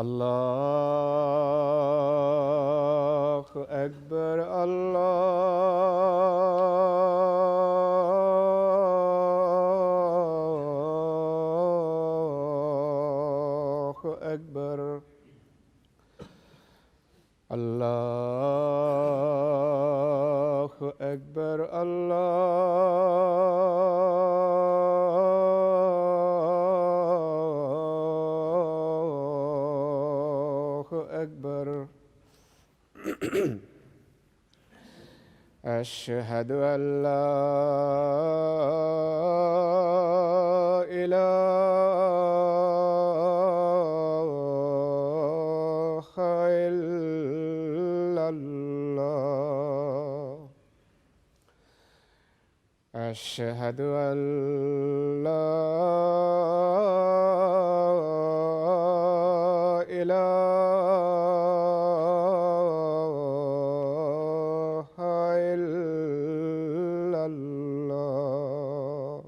الله أكبر الله أكبر الله أكبر الله أكبر أشهد أن لا إله إلا الله أشهد أن لا إله إلا الله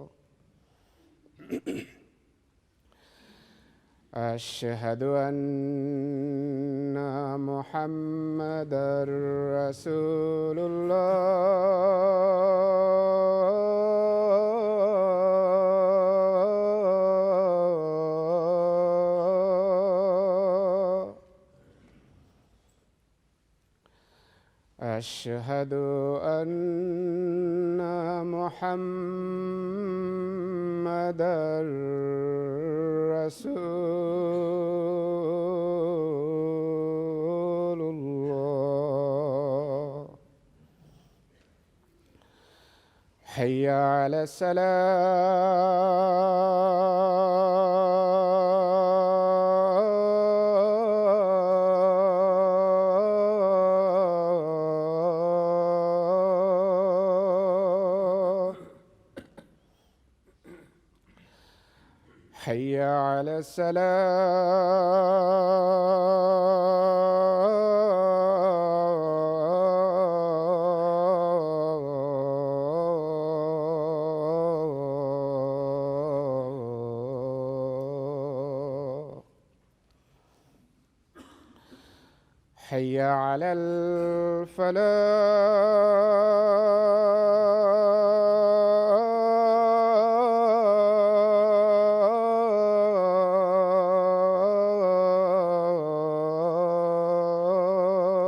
أشهد أن محمدًا رسول الله أشهد أن محمدًا رسول الله حي على الصلاة حي على الصلاة حي على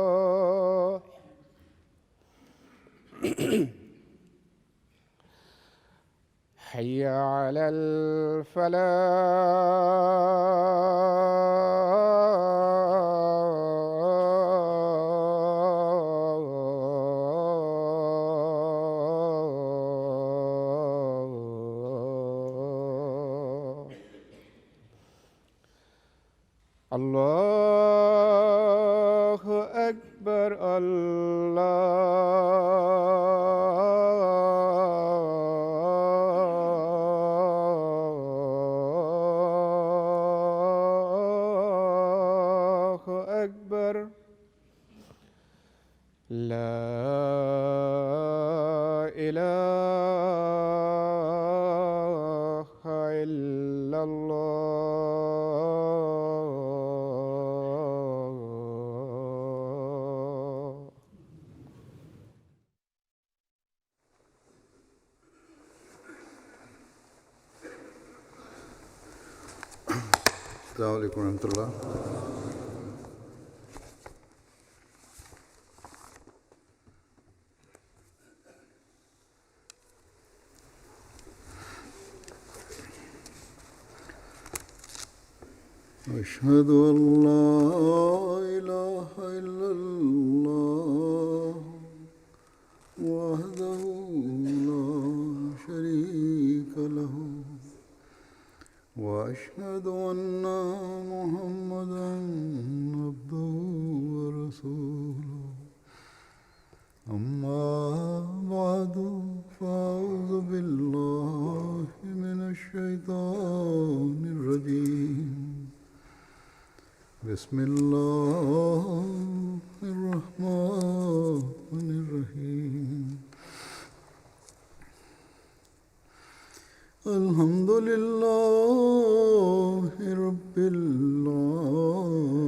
الفلاح حي على الفلاح الله أكبر الله أكبر لا إله إلا الله السلام علیکم ورحمۃ اللہ۔ أشهد أن لا إله إلا الله وحده لا شريك له وأشهد أن محمدًا عبده ورسوله أما بعد فأعوذ بالله من الشيطان الرجيم بسم الله الرحمن الرحيم الحمد لله رب العالمين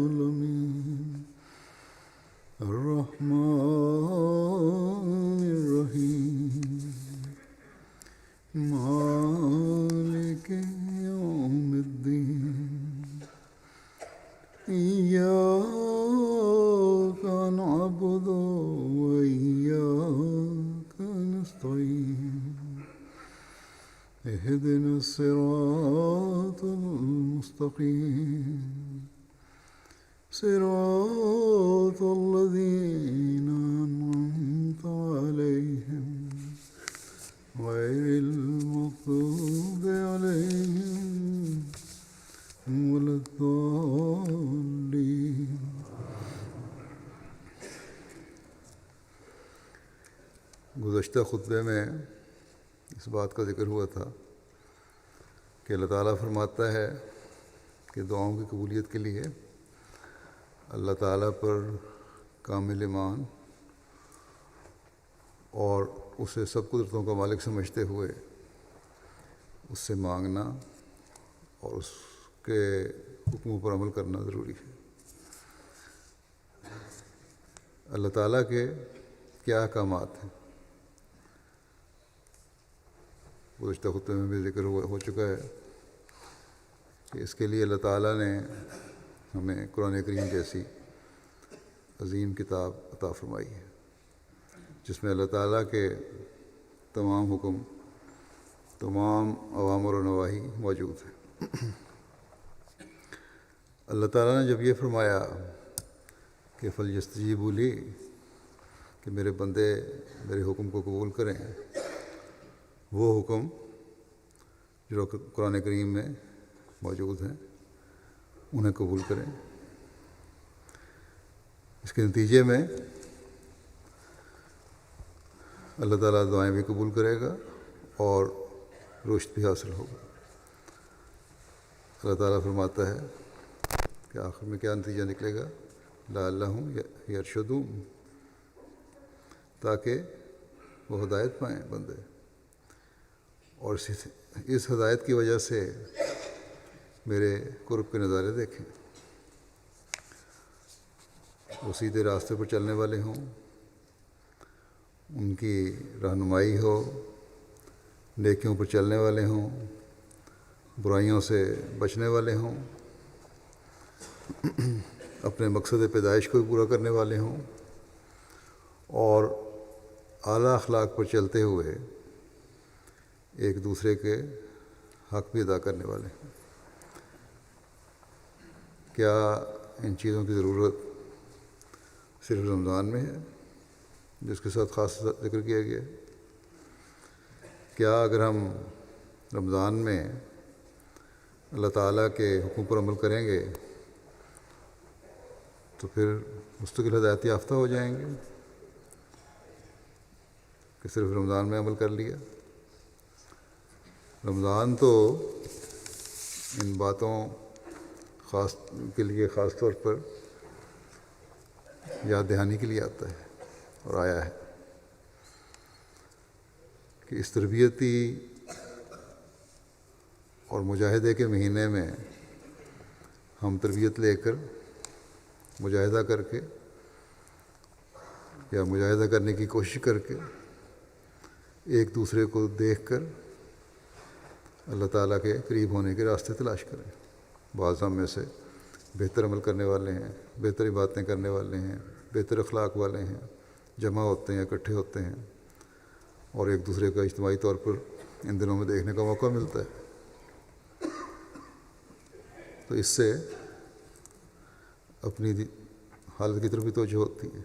الصراط المستقيم صراط الذين أنعمت عليهم غير المغضوب عليهم ولا الضالين. گزشتہ خطبے میں اس بات کا ذکر ہوا تھا کہ اللہ تعالیٰ فرماتا ہے کہ دعاؤں کی قبولیت کے لیے اللہ تعالیٰ پر کامل ایمان اور اسے سب قدرتوں کا مالک سمجھتے ہوئے اس سے مانگنا اور اس کے حکموں پر عمل کرنا ضروری ہے. اللہ تعالیٰ کے کیا احکامات ہیں گزشتہ خطبے میں بھی ذکر ہو چکا ہے کہ اس کے لیے اللہ تعالیٰ نے ہمیں قرآن کریم جیسی عظیم کتاب عطا فرمائی ہے جس میں اللہ تعالیٰ کے تمام حکم، تمام اوامر و نواہی موجود ہیں. اللہ تعالیٰ نے جب یہ فرمایا کہ فَلْيَسْتَجِيبُوا لِي کہ میرے بندے میرے حکم کو قبول کریں، وہ حکم جو قرآن کریم میں موجود ہیں انہیں قبول کریں. اس کے نتیجے میں اللہ تعالیٰ دعائیں بھی قبول کرے گا اور رشد بھی حاصل ہوگا. اللہ تعالیٰ فرماتا ہے کہ آخر میں کیا نتیجہ نکلے گا، لعلہم یرشدون، تاکہ وہ ہدایت پائیں بندے اور اس ہدایت کی وجہ سے میرے قرب کے نظارے دیکھیں، وہ سیدھے راستے پر چلنے والے ہوں، ان کی رہنمائی ہو، نیکیوں پر چلنے والے ہوں، برائیوں سے بچنے والے ہوں، اپنے مقصد پیدائش کو بھی پورا کرنے والے ہوں اور اعلیٰ اخلاق پر چلتے ہوئے ایک دوسرے کے حق بھی ادا کرنے والے ہیں. کیا ان چیزوں کی ضرورت صرف رمضان میں ہے جس کے ساتھ خاص ذکر کیا گیا ہے؟ کیا اگر ہم رمضان میں اللہ تعالیٰ کے حکم پر عمل کریں گے تو پھر مستقل ہدایت یافتہ ہو جائیں گے کہ صرف رمضان میں عمل کر لیا؟ رمضان تو ان باتوں خاص کے لیے خاص طور پر یاد دہانی کے لیے آتا ہے اور آیا ہے کہ اس تربیتی اور مجاہدے کے مہینے میں ہم تربیت لے کر مجاہدہ کر کے یا مجاہدہ کرنے کی کوشش کر کے ایک دوسرے کو دیکھ کر اللہ تعالیٰ کے قریب ہونے کے راستے تلاش کریں. بعض ہم میں سے بہتر عمل کرنے والے ہیں، بہتری باتیں کرنے والے ہیں، بہتر اخلاق والے ہیں، جمع ہوتے ہیں، اکٹھے ہوتے ہیں اور ایک دوسرے کا اجتماعی طور پر ان دنوں میں دیکھنے کا موقع ملتا ہے. تو اس سے اپنی حالت کی طرف بھی توجہ ہوتی ہے.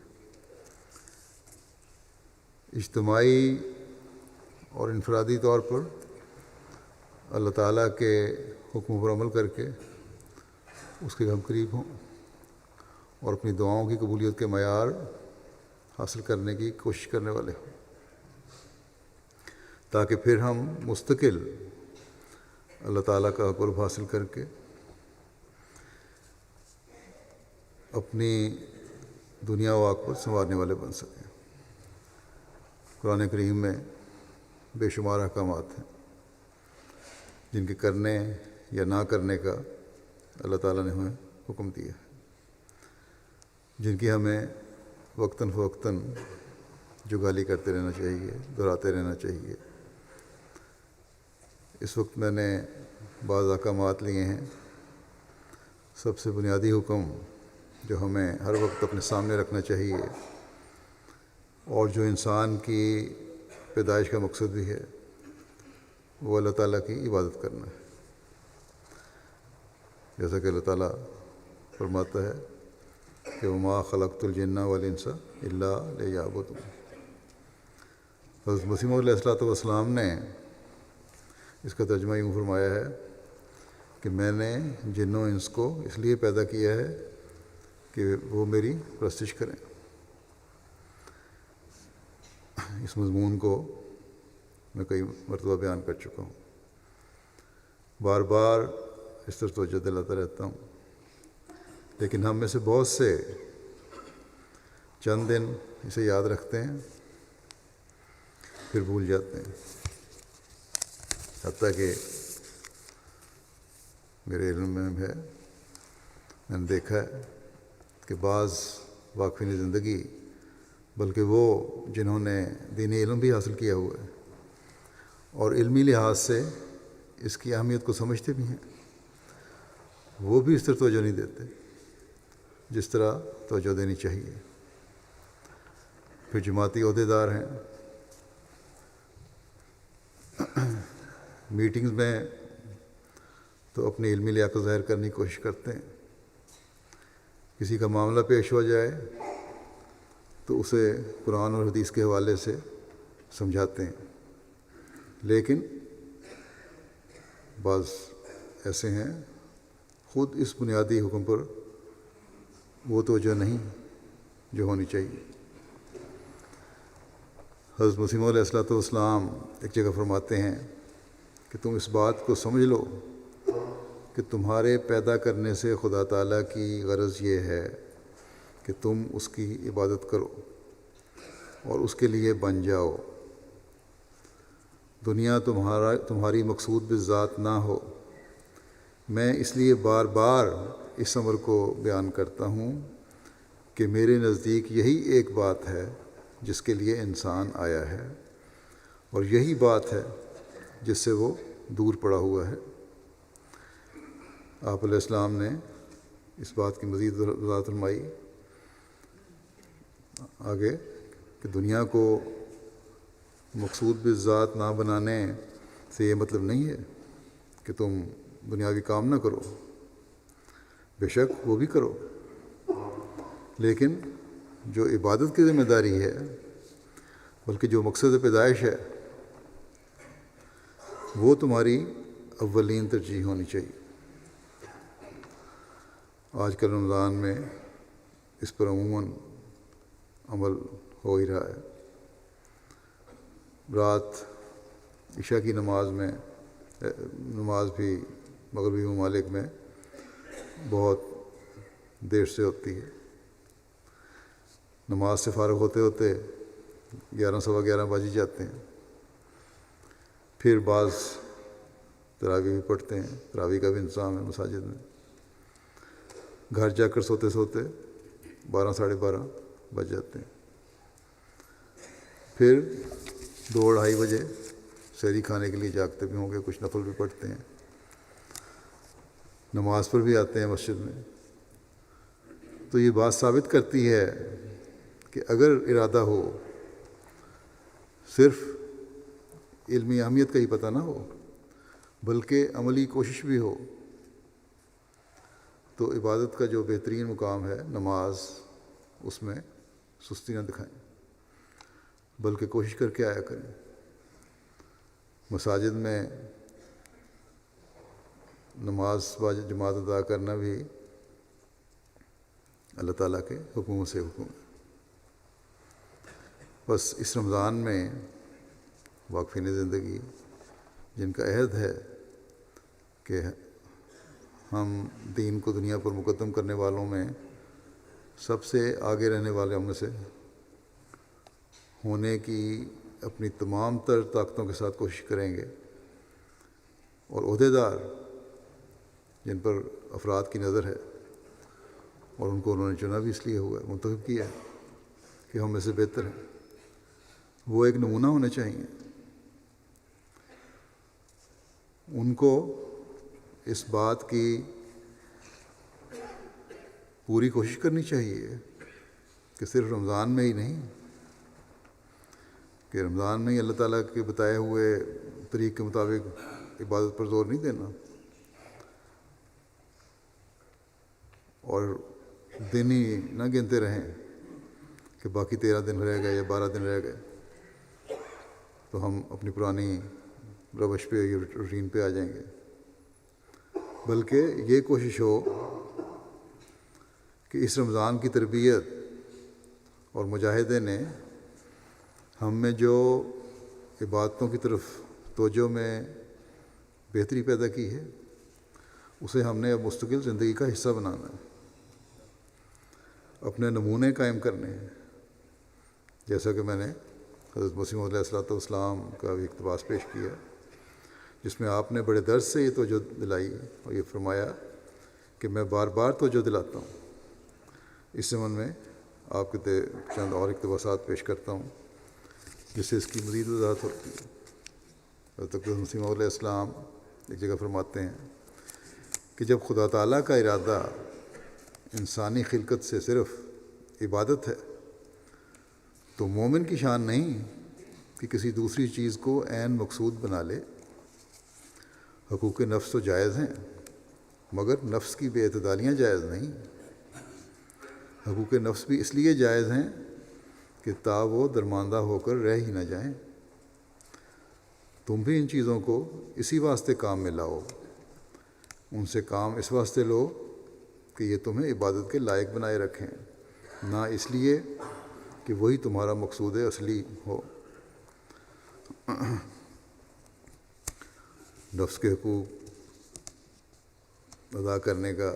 اجتماعی اور انفرادی طور پر اللہ تعالیٰ کے حکم پر عمل کر کے اس کے ہم قریب ہوں اور اپنی دعاؤں کی قبولیت کے معیار حاصل کرنے کی کوشش کرنے والے ہوں، تاکہ پھر ہم مستقل اللہ تعالیٰ کا قرب حاصل کر کے اپنی دنیا و آخرت سنوارنے والے بن سکیں. قرآن کریم میں بے شمار احکامات ہیں جن کے کرنے یا نہ کرنے کا اللہ تعالیٰ نے ہمیں حکم دیا ہے، جن کی ہمیں وقتاً فوقتاً جگالی کرتے رہنا چاہیے، دہراتے رہنا چاہیے. اس وقت میں نے بعض احکامات لیے ہیں. سب سے بنیادی حکم جو ہمیں ہر وقت اپنے سامنے رکھنا چاہیے اور جو انسان کی پیدائش کا مقصد بھی ہے وہ اللہ تعالیٰ کی عبادت کرنا ہے. جیسا کہ اللہ تعالیٰ فرماتا ہے کہ وما خلقت الجن والانس الا لیعبدون۔ حضرت مسیح موعود علیہ السلام نے اس کا ترجمہ یوں فرمایا ہے کہ میں نے جن و انس کو اس لیے پیدا کیا ہے کہ وہ میری پرستش کریں۔ اس مضمون کو میں کئی مرتبہ بیان کر چکا ہوں، بار بار اس طرف توجہ دلاتا رہتا ہوں، لیکن ہم میں سے بہت سے چند دن اسے یاد رکھتے ہیں پھر بھول جاتے ہیں، حتیٰ کہ میرے علم میں ہے، میں نے دیکھا ہے کہ بعض واقفین زندگی، بلکہ وہ جنہوں نے دینی علم بھی حاصل کیا ہوا ہے اور علمی لحاظ سے اس کی اہمیت کو سمجھتے بھی ہیں، وہ بھی اس طرح توجہ نہیں دیتے جس طرح توجہ دینی چاہیے۔ پھر جماعتی عہدیدار ہیں، میٹنگز میں تو اپنی علمی لیاقت ظاہر کرنے کی کوشش کرتے ہیں، کسی کا معاملہ پیش ہو جائے تو اسے قرآن اور حدیث کے حوالے سے سمجھاتے ہیں، لیکن بعض ایسے ہیں خود اس بنیادی حکم پر وہ توجہ نہیں جو ہونی چاہیے۔ حضرت مسیح موعود علیہ السلام ایک جگہ فرماتے ہیں کہ تم اس بات کو سمجھ لو کہ تمہارے پیدا کرنے سے خدا تعالیٰ کی غرض یہ ہے کہ تم اس کی عبادت کرو اور اس کے لیے بن جاؤ، دنیا تمہاری مقصود بالذات نہ ہو۔ میں اس لیے بار بار اس امر کو بیان کرتا ہوں کہ میرے نزدیک یہی ایک بات ہے جس کے لیے انسان آیا ہے، اور یہی بات ہے جس سے وہ دور پڑا ہوا ہے۔ آپ علیہ السلام نے اس بات کی مزید وضاحت فرمائی آگے کہ دنیا کو مقصود بالذات نہ بنانے سے یہ مطلب نہیں ہے کہ تم دنیاوی کام نہ کرو، بے شک وہ بھی کرو، لیکن جو عبادت کی ذمہ داری ہے، بلکہ جو مقصد پیدائش ہے، وہ تمہاری اولین ترجیح ہونی چاہیے۔ آج کل رمضان میں اس پر عموماً عمل ہو ہی رہا ہے۔ رات عشاء کی نماز بھی مغربی ممالک میں بہت دیر سے ہوتی ہے، نماز سے فارغ ہوتے ہوتے 11 سوا 11 بج جاتے ہیں، پھر بعض تراویح بھی پڑھتے ہیں، تراویح کا بھی انتظام ہے مساجد میں، گھر جا کر سوتے سوتے 12 ساڑھے 12 بج جاتے ہیں، پھر 2-2:30 بجے سحری کھانے کے لیے جاگتے بھی ہوں گے، کچھ نفل بھی پڑھتے ہیں، نماز پر بھی آتے ہیں مسجد میں۔ تو یہ بات ثابت کرتی ہے کہ اگر ارادہ ہو، صرف علمی اہمیت کا ہی پتہ نہ ہو بلکہ عملی کوشش بھی ہو، تو عبادت کا جو بہترین مقام ہے نماز، اس میں سستی نہ دکھائیں بلکہ کوشش کر کے آیا کریں۔ مساجد میں نماز جماعت ادا کرنا بھی اللہ تعالیٰ کے حکموں سے حکم ہے۔ بس اس رمضان میں واقفین زندگی جن کا عہد ہے کہ ہم دین کو دنیا پر مقدم کرنے والوں میں سب سے آگے رہنے والے ہم میں سے ہونے کی اپنی تمام تر طاقتوں کے ساتھ کوشش کریں گے، اور عہدیدار جن پر افراد کی نظر ہے اور ان کو انہوں نے چنا بھی اس لیے ہوا ہے، منتخب کیا ہے کہ ہم میں سے بہتر ہیں، وہ ایک نمونہ ہونے چاہیے۔ ان کو اس بات کی پوری کوشش کرنی چاہیے کہ صرف رمضان میں ہی نہیں، کہ رمضان میں ہی اللہ تعالیٰ کے بتائے ہوئے طریق کے مطابق عبادت پر زور نہیں دینا، اور دن ہی نہ گنتے رہیں کہ باقی 13 دن رہ گئے یا 12 دن رہ گئے تو ہم اپنی پرانی روش پہ یا روٹین پہ آ جائیں گے، بلکہ یہ کوشش ہو کہ اس رمضان کی تربیت اور مجاہدے نے ہم میں جو عبادتوں کی طرف توجہ میں بہتری پیدا کی ہے اسے ہم نے اب مستقل زندگی کا حصہ بنانا ہے، اپنے نمونے قائم کرنے ہیں، جیسا کہ میں نے حضرت مسیح موعود علیہ السلام کا بھی اقتباس پیش کیا جس میں آپ نے بڑے درد سے یہ توجہ دلائی اور یہ فرمایا کہ میں بار بار توجہ دلاتا ہوں۔ اس زمن میں آپ کے چند اور اقتباسات پیش کرتا ہوں جس سے اس کی مزید وضاحت ہوتی ہے۔ حضرت مسیح موعود علیہ السلام ایک جگہ فرماتے ہیں کہ جب خدا تعالیٰ کا ارادہ انسانی خلقت سے صرف عبادت ہے تو مومن کی شان نہیں کہ کسی دوسری چیز کو عین مقصود بنا لے۔ حقوق نفس تو جائز ہیں مگر نفس کی بے اعتدالیاں جائز نہیں۔ حقوق نفس بھی اس لیے جائز ہیں کہ تا وہ درماندہ ہو کر رہ ہی نہ جائیں۔ تم بھی ان چیزوں کو اسی واسطے کام میں لاؤ، ان سے کام اس واسطے لو کہ یہ تمہیں عبادت کے لائق بنائے رکھیں، نہ اس لیے کہ وہی تمہارا مقصود اصلی ہو۔ نفس کے حقوق ادا کرنے کا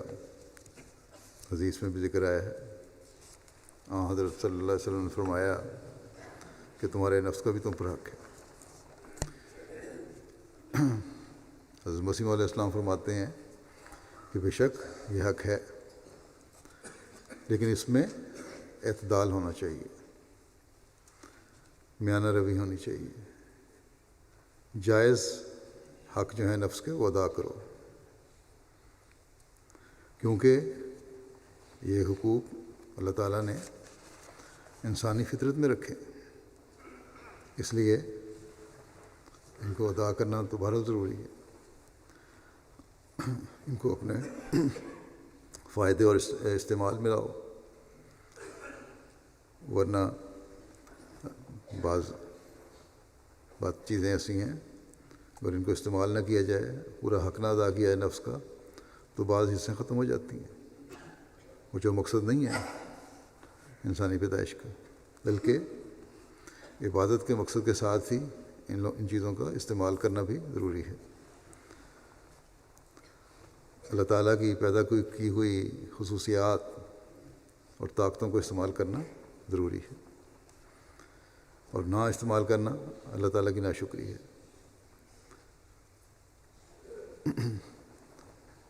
حدیث میں بھی ذکر آیا ہے۔ حضرت صلی اللہ علیہ وسلم نے فرمایا کہ تمہارے نفس کا بھی تم پر حق ہے۔ حضرت مسیح علیہ السلام فرماتے ہیں کہ بے شک یہ حق ہے لیکن اس میں اعتدال ہونا چاہیے، میانہ روی ہونی چاہیے۔ جائز حق جو ہے نفس کے وہ ادا کرو، کیونکہ یہ حقوق اللہ تعالیٰ نے انسانی فطرت میں رکھے، اس لیے ان کو ادا کرنا تو بہت ضروری ہے۔ ان کو اپنے فائدے اور استعمال میں لاؤ، ورنہ بعض چیزیں ایسی ہیں اگر ان کو استعمال نہ کیا جائے، پورا حق نہ ادا کیا جائے نفس کا، تو بعض حصیں ختم ہو جاتی ہیں، وہ جو مقصد نہیں ہے انسانی پیدائش کا، بلکہ عبادت کے مقصد کے ساتھ ہی ان چیزوں کا استعمال کرنا بھی ضروری ہے۔ اللہ تعالیٰ کی پیدا کی ہوئی خصوصیات اور طاقتوں کو استعمال کرنا ضروری ہے، اور نہ استعمال کرنا اللہ تعالیٰ کی ناشکری ہے۔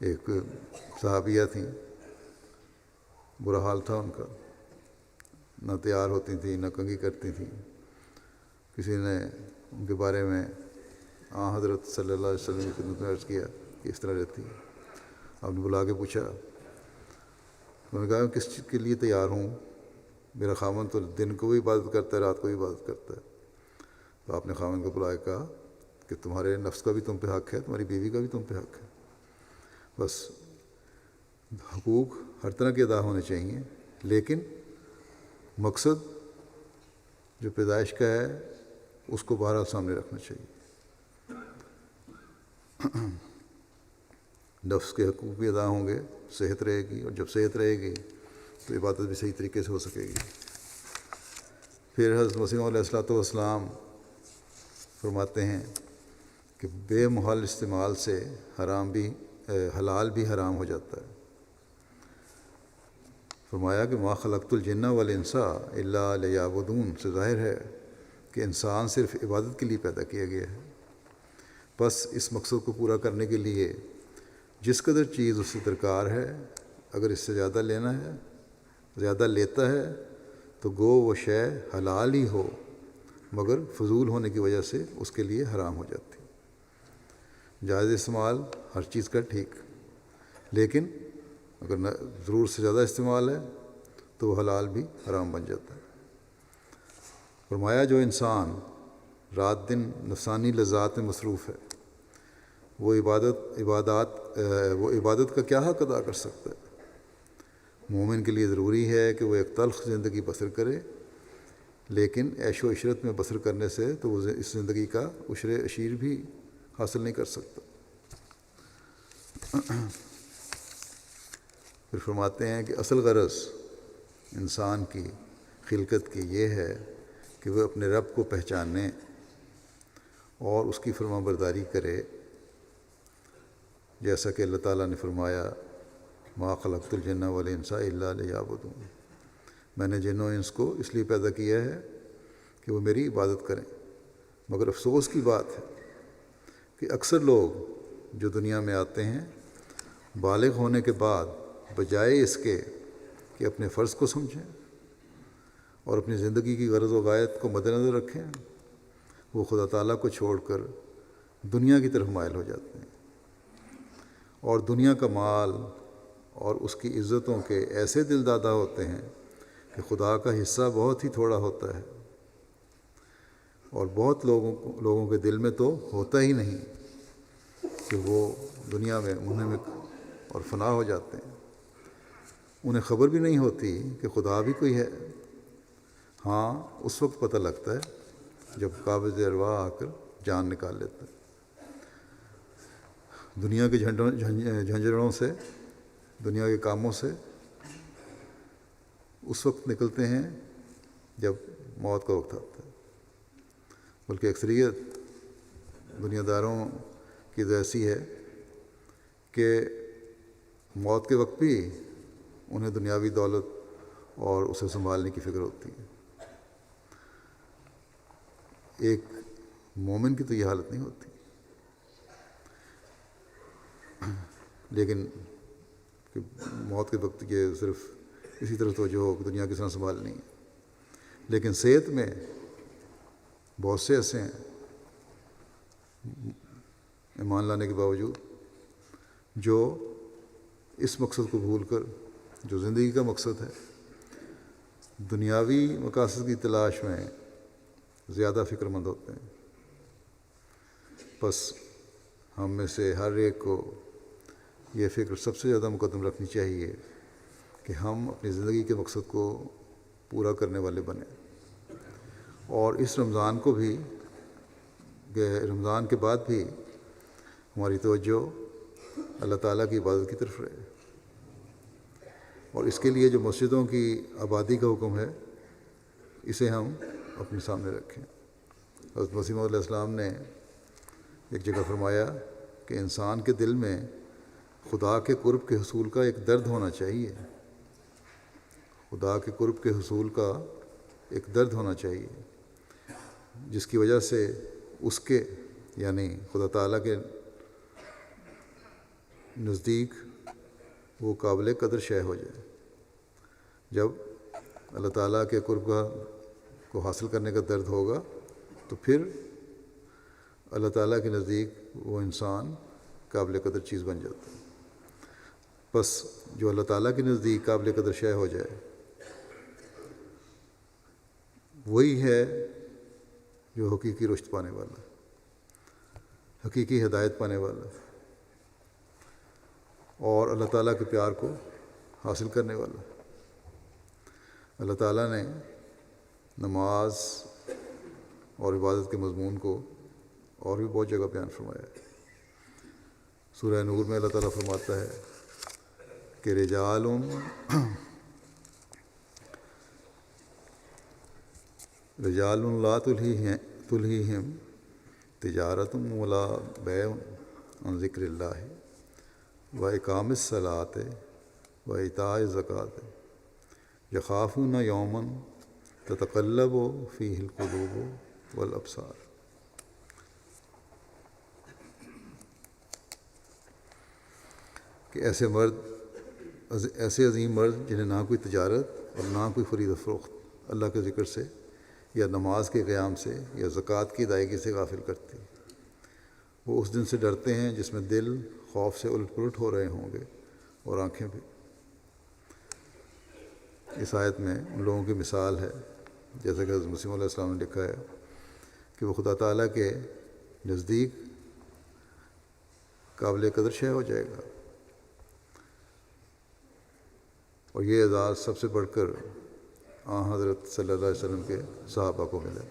ایک صحابیہ تھیں، برا حال تھا ان کا، نہ تیار ہوتی تھیں نہ کنگھی کرتی تھیں۔ کسی نے ان کے بارے میں حضرت صلی اللہ علیہ وسلم کی خدمت میں عرض کیا کہ اس طرح رہتی ہے۔ آپ نے بلا کے پوچھا، انہوں نے کہا میں کس چیز کے لیے تیار ہوں، میرا خاوند تو دن کو بھی عبادت کرتا ہے رات کو بھی عبادت کرتا ہے۔ تو آپ نے خاوند کو بلا کے کہا کہ تمہارے نفس کا بھی تم پہ حق ہے، تمہاری بیوی کا بھی تم پہ حق ہے، بس حقوق ہر طرح کے ادا ہونے چاہیے، لیکن مقصد جو پیدائش کا ہے اس کو بہرحال سامنے رکھنا چاہیے۔ نفس کے حقوق بھی ادا ہوں گے، صحت رہے گی، اور جب صحت رہے گی تو عبادت بھی صحیح طریقے سے ہو سکے گی۔ پھر حضرت مسیح علیہ السلام فرماتے ہیں کہ بے محال استعمال سے حلال بھی حرام ہو جاتا ہے۔ فرمایا کہ ما خلقت الجن والانس الا لیعبدون سے ظاہر ہے کہ انسان صرف عبادت کے لیے پیدا کیا گیا ہے، بس اس مقصد کو پورا کرنے کے لیے جس قدر چیز اس سے درکار ہے، اگر اس سے زیادہ لینا ہے، زیادہ لیتا ہے تو گو وہ شے حلال ہی ہو مگر فضول ہونے کی وجہ سے اس کے لیے حرام ہو جاتی۔ جائز استعمال ہر چیز کا ٹھیک، لیکن اگر ضرور سے زیادہ استعمال ہے تو وہ حلال بھی حرام بن جاتا ہے۔ فرمایا جو انسان رات دن نفسانی لذات میں مصروف ہے وہ عبادت کا کیا حق ادا کر سکتا ہے؟ مومن کے لیے ضروری ہے کہ وہ ایک تلخ زندگی بسر کرے، لیکن عیش و عشرت میں بسر کرنے سے تو وہ اس زندگی کا عشر عشیر بھی حاصل نہیں کر سکتا۔ پھر فرماتے ہیں کہ اصل غرض انسان کی خلقت کی یہ ہے کہ وہ اپنے رب کو پہچانے اور اس کی فرما برداری کرے، جیسا کہ اللہ تعالیٰ نے فرمایا ما خلقت الجن والانس الا لیعبدون، میں نے جن و انس کو اس لیے پیدا کیا ہے کہ وہ میری عبادت کریں۔ مگر افسوس کی بات ہے کہ اکثر لوگ جو دنیا میں آتے ہیں بالغ ہونے کے بعد بجائے اس کے کہ اپنے فرض کو سمجھیں اور اپنی زندگی کی غرض و غایت کو مد نظر رکھیں، وہ خدا تعالیٰ کو چھوڑ کر دنیا کی طرف مائل ہو جاتے ہیں اور دنیا کا مال اور اس کی عزتوں کے ایسے دل دادا ہوتے ہیں کہ خدا کا حصہ بہت ہی تھوڑا ہوتا ہے، اور بہت لوگوں کے دل میں تو ہوتا ہی نہیں کہ وہ دنیا میں منہمک اور فنا ہو جاتے ہیں۔ انہیں خبر بھی نہیں ہوتی کہ خدا بھی کوئی ہے۔ ہاں، اس وقت پتہ لگتا ہے جب قابض ارواح آ کر جان نکال لیتا ہے۔ دنیا کے جھنجھڑوں سے، دنیا کے کاموں سے اس وقت نکلتے ہیں جب موت کا وقت آتا ہے، بلکہ اکثریت دنیا داروں کی تو ایسی ہے کہ موت کے وقت بھی انہیں دنیاوی دولت اور اسے سنبھالنے کی فکر ہوتی ہے۔ ایک مومن کی تو یہ حالت نہیں ہوتی، لیکن کہ موت کے وقت یہ صرف اسی طرح توجہ ہو کہ دنیا کس طرح سنبھالنی ہے، لیکن صحت میں بہت سے ایسے ہیں ایمان لانے کے باوجود جو اس مقصد کو بھول کر، جو زندگی کا مقصد ہے، دنیاوی مقاصد کی تلاش میں زیادہ فکر مند ہوتے ہیں۔ بس ہم میں سے ہر ایک کو یہ فکر سب سے زیادہ مقدم رکھنی چاہیے کہ ہم اپنی زندگی کے مقصد کو پورا کرنے والے بنیں، اور اس رمضان کو بھی، رمضان کے بعد بھی ہماری توجہ اللہ تعالیٰ کی عبادت کی طرف رہے، اور اس کے لیے جو مسجدوں کی آبادی کا حکم ہے اسے ہم اپنے سامنے رکھیں۔ حضرت مسیح موعود علیہ السلام نے ایک جگہ فرمایا کہ انسان کے دل میں خدا کے قرب کے حصول کا ایک درد ہونا چاہیے، خدا کے قرب کے حصول کا ایک درد ہونا چاہیے، جس کی وجہ سے اس کے، یعنی خدا تعالیٰ کے نزدیک وہ قابل قدر شے ہو جائے۔ جب اللہ تعالیٰ کے قرب کو حاصل کرنے کا درد ہوگا تو پھر اللہ تعالیٰ کے نزدیک وہ انسان قابل قدر چیز بن جاتا ہے۔ بس جو اللہ تعالیٰ کے نزدیک قابل قدر شے ہو جائے وہی ہے جو حقیقی رشد پانے والا، حقیقی ہدایت پانے والا اور اللہ تعالیٰ کے پیار کو حاصل کرنے والا۔ اللہ تعالیٰ نے نماز اور عبادت کے مضمون کو اور بھی بہت جگہ بیان فرمایا ہے۔ سورہ نور میں اللہ تعالیٰ فرماتا ہے کہ رجال لا تلہیہم تجارت ولا بیع عن ذکر اللہ وإقام الصلاۃ وإیتاء الزکوٰۃ یخافون یوما تتقلب فیہ القلوب والابصار۔ کہ ایسے عظیم مرد جنہیں نہ کوئی تجارت اور نہ کوئی خرید و فروخت اللہ کے ذکر سے یا نماز کے قیام سے یا زکوٰۃ کی ادائیگی سے غافل کرتی، وہ اس دن سے ڈرتے ہیں جس میں دل خوف سے الٹ پلٹ ہو رہے ہوں گے اور آنکھیں بھی۔ اس آیت میں ان لوگوں کی مثال ہے، جیسا کہ حضرت مسیح علیہ السلام نے لکھا ہے کہ وہ خدا تعالیٰ کے نزدیک قابل قدر شے ہو جائے گا، اور یہ اعزاز سب سے بڑھ کر حضرت صلی اللہ علیہ وسلم کے صحابہ کو ملا،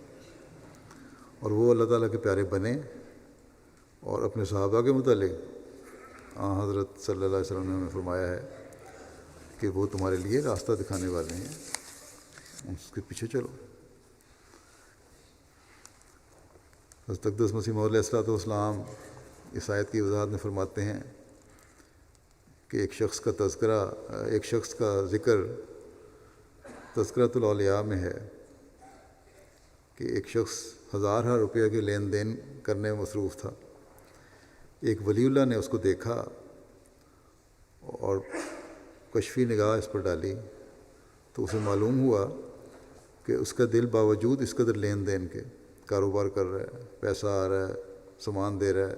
اور وہ اللہ تعالیٰ کے پیارے بنے، اور اپنے صحابہ کے متعلق حضرت صلی اللہ علیہ وسلم نے ہمیں فرمایا ہے کہ وہ تمہارے لیے راستہ دکھانے والے ہیں، اس کے پیچھے چلو۔ حضرت اقدس مسیح موعود علیہ الصلوۃ والسلام اس آیت کی وضاحت میں فرماتے ہیں کہ ایک شخص کا ذکر تذکرۃ الاولیاء میں ہے کہ ایک شخص ہزارہ روپیہ کے لین دین کرنے میں مصروف تھا۔ ایک ولی اللہ نے اس کو دیکھا اور کشفی نگاہ اس پر ڈالی تو اسے معلوم ہوا کہ اس کا دل باوجود اس قدر لین دین کے کاروبار کر رہا ہے، پیسہ آ رہا ہے، سامان دے رہا ہے،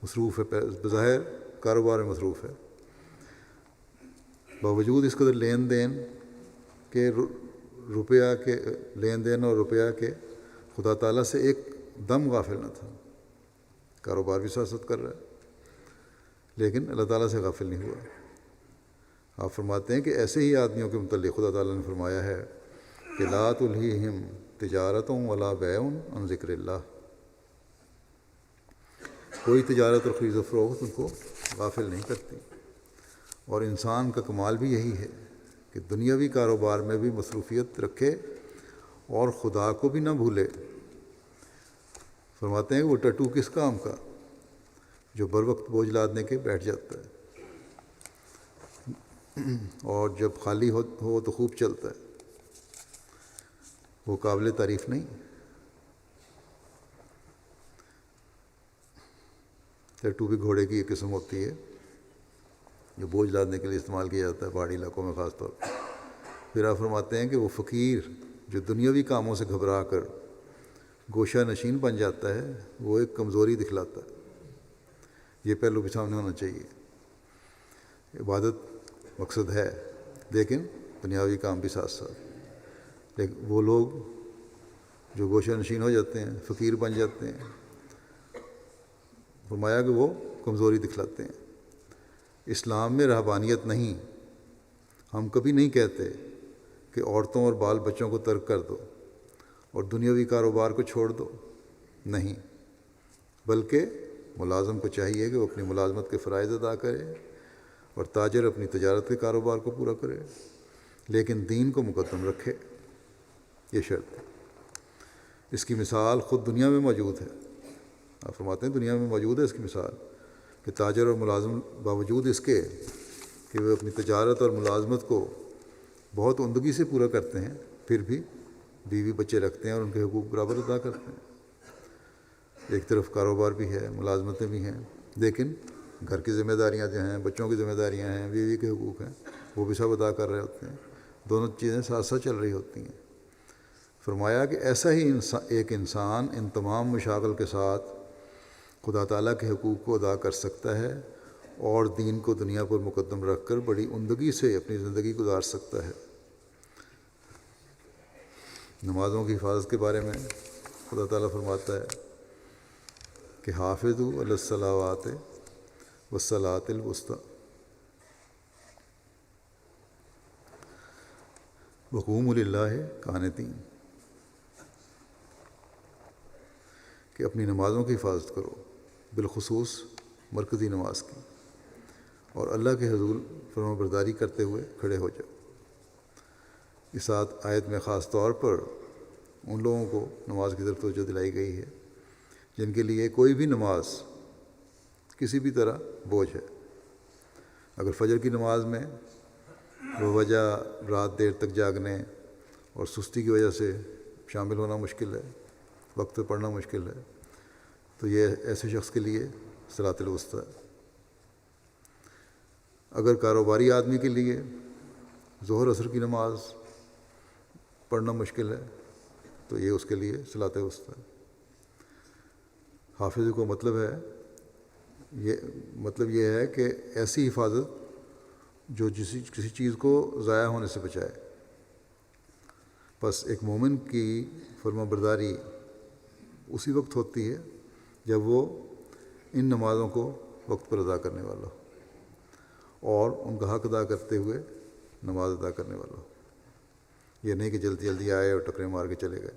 مصروف ہے، بظاہر کاروبار میں مصروف ہے، باوجود اس قدر لین دین کے روپیہ کے لین دین اور روپیہ کے خدا تعالیٰ سے ایک دم غافل نہ تھا۔ کاروبار بھی ساتھ ساتھ کر رہا ہے لیکن اللہ تعالیٰ سے غافل نہیں ہوا۔ آپ فرماتے ہیں کہ ایسے ہی آدمیوں کے متعلق خدا تعالیٰ نے فرمایا ہے کہ لا تلہیہم تجارت ولا بیع عن ذکر اللہ، کوئی تجارت اور خرید و فروخت ان کو غافل نہیں کرتی۔ اور انسان کا کمال بھی یہی ہے کہ دنیاوی کاروبار میں بھی مصروفیت رکھے اور خدا کو بھی نہ بھولے۔ فرماتے ہیں کہ وہ ٹٹو کس کام کا جو بر وقت بوجھ لادنے کے بیٹھ جاتا ہے اور جب خالی ہو تو خوب چلتا ہے، وہ قابل تعریف نہیں۔ ٹٹو بھی گھوڑے کی ایک قسم ہوتی ہے جو بوجھ لادنے کے لیے استعمال کیا جاتا ہے پہاڑی علاقوں میں خاص طور پر۔ پھر آپ فرماتے ہیں کہ وہ فقیر جو دنیاوی کاموں سے گھبرا کر گوشہ نشین بن جاتا ہے وہ ایک کمزوری دکھلاتا ہے۔ یہ پہلو بھی سامنے ہونا چاہیے۔ عبادت مقصد ہے لیکن دنیاوی کام بھی ساتھ ساتھ، لیکن وہ لوگ جو گوشہ نشین ہو جاتے ہیں، فقیر بن جاتے ہیں، فرمایا کہ وہ کمزوری دکھلاتے ہیں۔ اسلام میں رہبانیت نہیں، ہم کبھی نہیں کہتے کہ عورتوں اور بال بچوں کو ترک کر دو اور دنیاوی کاروبار کو چھوڑ دو، نہیں، بلکہ ملازم کو چاہیے کہ وہ اپنی ملازمت کے فرائض ادا کرے اور تاجر اپنی تجارت کے کاروبار کو پورا کرے، لیکن دین کو مقدم رکھے، یہ شرط ہے۔ اس کی مثال خود دنیا میں موجود ہے۔ آپ فرماتے ہیں دنیا میں موجود ہے اس کی مثال کہ تاجر اور ملازم باوجود اس کے کہ وہ اپنی تجارت اور ملازمت کو بہت عمدگی سے پورا کرتے ہیں، پھر بھی بیوی بچے رکھتے ہیں اور ان کے حقوق برابر ادا کرتے ہیں۔ ایک طرف کاروبار بھی ہے، ملازمتیں بھی ہیں، لیکن گھر کی ذمہ داریاں جو ہیں، بچوں کی ذمہ داریاں ہیں، بیوی کے حقوق ہیں، وہ بھی سب ادا کر رہے ہوتے ہیں۔ دونوں چیزیں ساتھ ساتھ چل رہی ہوتی ہیں۔ فرمایا کہ ایسا ہی ایک انسان ان تمام مشاغل کے ساتھ خدا تعالیٰ کے حقوق کو ادا کر سکتا ہے اور دین کو دنیا پر مقدم رکھ کر بڑی عمدگی سے اپنی زندگی گزار سکتا ہے۔ نمازوں کی حفاظت کے بارے میں خدا تعالیٰ فرماتا ہے کہ حافظوا علی الصلوات والصلاۃ الوسطی وقوموا للہ قانتین، کہ اپنی نمازوں کی حفاظت کرو، بالخصوص مرکزی نماز کی، اور اللہ کے حضور فرما برداری کرتے ہوئے کھڑے ہو جاؤ۔ اس آیت میں خاص طور پر ان لوگوں کو نماز کی طرف توجہ دلائی گئی ہے جن کے لیے کوئی بھی نماز کسی بھی طرح بوجھ ہے۔ اگر فجر کی نماز میں بوجہ رات دیر تک جاگنے اور سستی کی وجہ سے شامل ہونا مشکل ہے، وقت پہ پڑھنا مشکل ہے، تو یہ ایسے شخص کے لیے صلاۃ الوسطی ہے۔ اگر کاروباری آدمی کے لیے ظہر عصر کی نماز پڑھنا مشکل ہے تو یہ اس کے لیے صلاۃ الوسطی ہے۔ حافظ کو مطلب یہ ہے کہ ایسی حفاظت جو کسی چیز کو ضائع ہونے سے بچائے۔ بس ایک مومن کی فرما برداری اسی وقت ہوتی ہے جب وہ ان نمازوں کو وقت پر ادا کرنے والا ہو اور ان کا حق ادا کرتے ہوئے نماز ادا کرنے والا ہو، یہ نہیں کہ جلدی جلدی آئے اور ٹکرے مار کے چلے گئے۔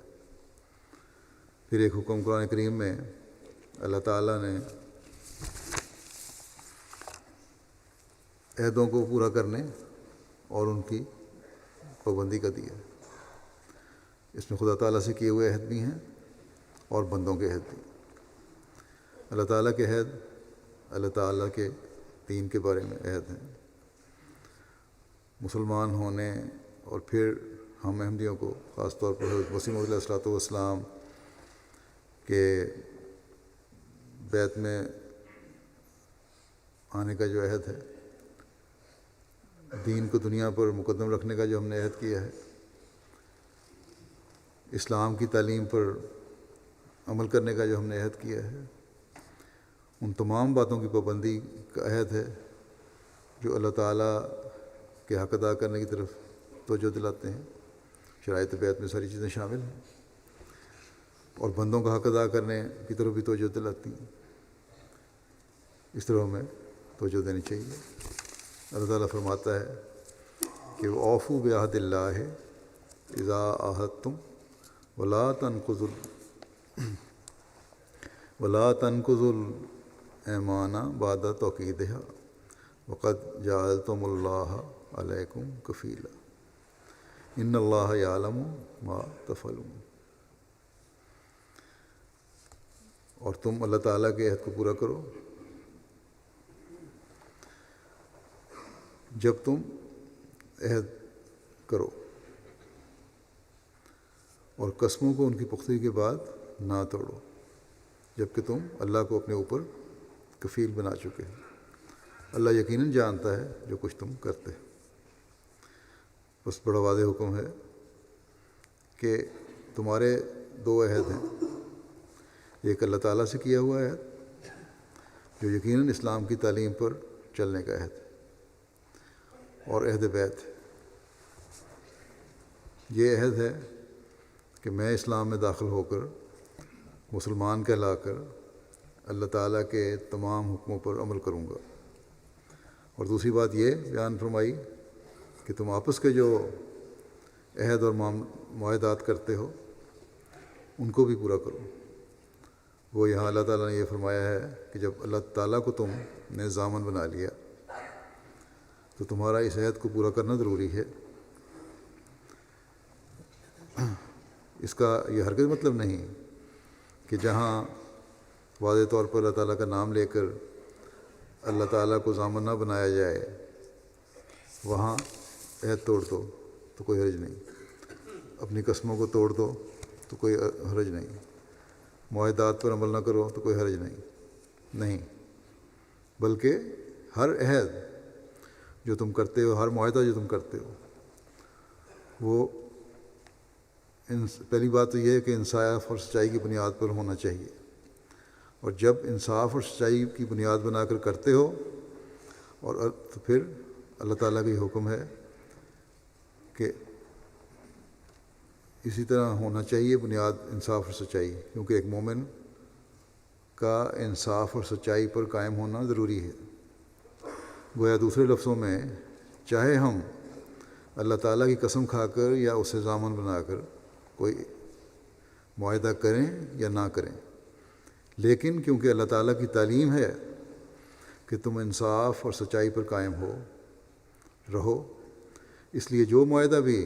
پھر ایک حکم قرآن کریم میں اللہ تعالیٰ نے عہدوں کو پورا کرنے اور ان کی پابندی کا دیا۔ اس میں خدا تعالیٰ سے کیے ہوئے عہد بھی ہیں اور بندوں کے عہد بھی۔ اللہ تعالیٰ کے عہد اللہ تعالیٰ کے دین کے بارے میں عہد ہیں، مسلمان ہونے، اور پھر ہم احمدیوں کو خاص طور پر حضرت مسیح موعود علیہ الصلوۃ والسلام کے بیت میں آنے کا جو عہد ہے، دین کو دنیا پر مقدم رکھنے کا جو ہم نے عہد کیا ہے، اسلام کی تعلیم پر عمل کرنے کا جو ہم نے عہد کیا ہے، ان تمام باتوں کی پابندی کا عہد ہے جو اللہ تعالیٰ کے حق ادا کرنے کی طرف توجہ دلاتے ہیں۔ شرائط بیت میں ساری چیزیں شامل ہیں، اور بندوں کا حق ادا کرنے کی طرف بھی توجہ دلاتی ہیں۔ اس طرح ہمیں توجہ دینی چاہیے۔ اللہ تعالیٰ فرماتا ہے کہ اوفوا بعہد اللہ اذا عاہدتم ولا تنقضوا الایمان بعد توکیدہا وقد جعلتم اللہ علیکم کفیلا ان اللہ یعلم ما تفعلون۔ اور تم اللہ تعالیٰ کے عہد کو پورا کرو جب تم عہد کرو، اور قسموں کو ان کی پختگی کے بعد نہ توڑو جب کہ تم اللہ کو اپنے اوپر کفیل بنا چکے ہو۔ اللہ یقیناً جانتا ہے جو کچھ تم کرتے ہو۔ بس بڑا واضح حکم ہے کہ تمہارے دو عہد ہیں، ایک اللہ تعالیٰ سے کیا ہوا عہد جو یقیناً اسلام کی تعلیم پر چلنے کا عہد ہے، اور عہد بیت۔ یہ عہد ہے کہ میں اسلام میں داخل ہو کر مسلمان کہلا کر اللہ تعالیٰ کے تمام حکموں پر عمل کروں گا۔ اور دوسری بات یہ بیان فرمائی کہ تم آپس کے جو عہد اور معاہدات کرتے ہو ان کو بھی پورا کرو۔ وہ یہاں اللہ تعالیٰ نے یہ فرمایا ہے کہ جب اللہ تعالیٰ کو تم نے ضامن بنا لیا تو تمہارا اس عہد کو پورا کرنا ضروری ہے۔ اس کا یہ ہرگز مطلب نہیں کہ جہاں واضح طور پر اللہ تعالیٰ کا نام لے کر اللہ تعالیٰ کو ضامن نہ بنایا جائے وہاں عہد توڑ دو تو کوئی حرج نہیں، اپنی قسموں کو توڑ دو تو کوئی حرج نہیں، معاہدات پر عمل نہ کرو تو کوئی حرج نہیں، بلکہ ہر عہد جو تم کرتے ہو، ہر معاہدہ جو تم کرتے ہو، وہ پہلی بات تو یہ ہے کہ انصاف اور سچائی کی بنیاد پر ہونا چاہیے، اور جب انصاف اور سچائی کی بنیاد بنا کر کرتے ہو اور تو پھر اللہ تعالیٰ کا یہ حکم ہے کہ اسی طرح ہونا چاہیے بنیاد انصاف اور سچائی، کیونکہ ایک مومن کا انصاف اور سچائی پر قائم ہونا ضروری ہے۔ گویا دوسرے لفظوں میں چاہے ہم اللہ تعالیٰ کی قسم کھا کر یا اسے ضامن بنا کر کوئی معاہدہ کریں یا نہ کریں، لیکن کیونکہ اللہ تعالیٰ کی تعلیم ہے کہ تم انصاف اور سچائی پر قائم رہو، اس لیے جو معاہدہ بھی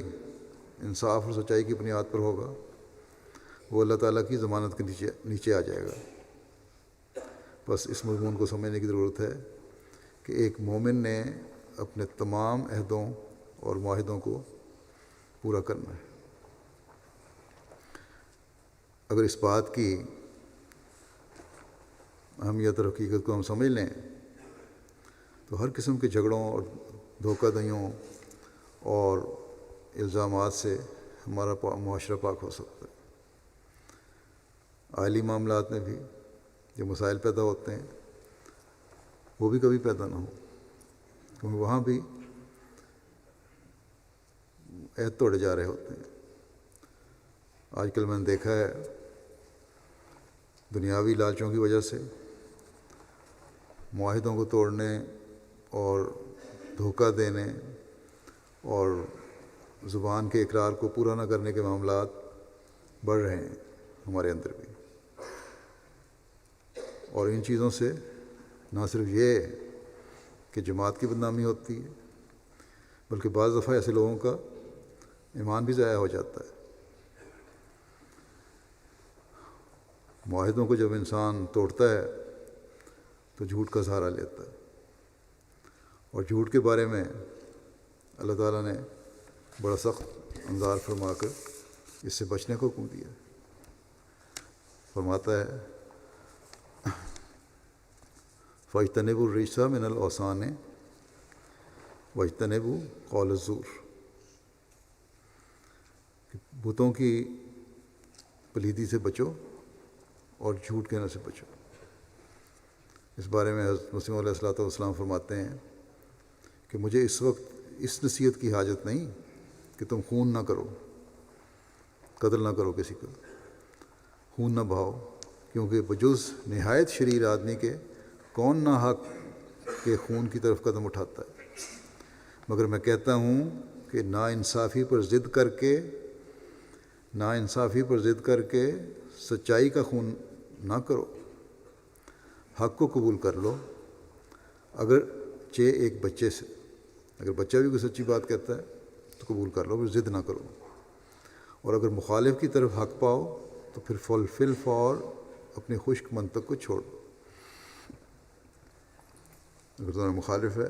انصاف اور سچائی کی بنیاد پر ہوگا وہ اللہ تعالیٰ کی ضمانت کے نیچے آ جائے گا۔ بس اس مضمون کو سمجھنے کی ضرورت ہے کہ ایک مومن نے اپنے تمام عہدوں اور معاہدوں کو پورا کرنا ہے۔ اگر اس بات کی اہمیت اور حقیقت کو ہم سمجھ لیں تو ہر قسم کے جھگڑوں اور دھوکہ دہیوں اور الزامات سے ہمارا معاشرہ پاک ہو سکتا ہے۔ عائلی معاملات میں بھی جو مسائل پیدا ہوتے ہیں وہ بھی کبھی پیدا نہ ہوں، کیونکہ وہاں بھی عہد توڑے جا رہے ہوتے ہیں۔ آج کل میں نے دیکھا ہے دنیاوی لالچوں کی وجہ سے معاہدوں کو توڑنے اور دھوکہ دینے اور زبان کے اقرار کو پورا نہ کرنے کے معاملات بڑھ رہے ہیں ہمارے اندر بھی. اور ان چیزوں سے نہ صرف یہ کہ جماعت کی بدنامی ہوتی ہے، بلکہ بعض دفعہ ایسے لوگوں کا ایمان بھی ضائع ہو جاتا ہے. معاہدوں کو جب انسان توڑتا ہے تو جھوٹ کا سہارا لیتا ہے، اور جھوٹ کے بارے میں اللہ تعالیٰ نے بڑا سخت انذار فرما کر اس سے بچنے کو حکم دیا. فرماتا ہے فَاجْتَنِبُوا الرِّجْسَ مِنَ الْأَوْثَانِ وَاجْتَنِبُوا قَوْلَ الزُّورِ، بتوں کی پلیدی سے بچو اور جھوٹ کہنے سے بچو. اس بارے میں حضرت مسیح علیہ الصلوۃ والسلام فرماتے ہیں کہ مجھے اس وقت اس نصیحت کی حاجت نہیں کہ تم خون نہ کرو، قتل نہ کرو، کسی کا خون نہ بہاؤ، کیونکہ بجز نہایت شریر آدمی کے کون نہ حق کے خون کی طرف قدم اٹھاتا ہے. مگر میں کہتا ہوں کہ ناانصافی پر ضد کر کے سچائی کا خون نہ کرو، حق کو قبول کر لو، اگرچہ ایک بچے سے. اگر بچہ بھی کوئی سچی بات کہتا ہے تو قبول کر لو، پھر ضد نہ کرو. اور اگر مخالف کی طرف حق پاؤ تو پھر فل فور اپنے خشک منطق کو چھوڑ دو. اگر تمہارا مخالف ہے،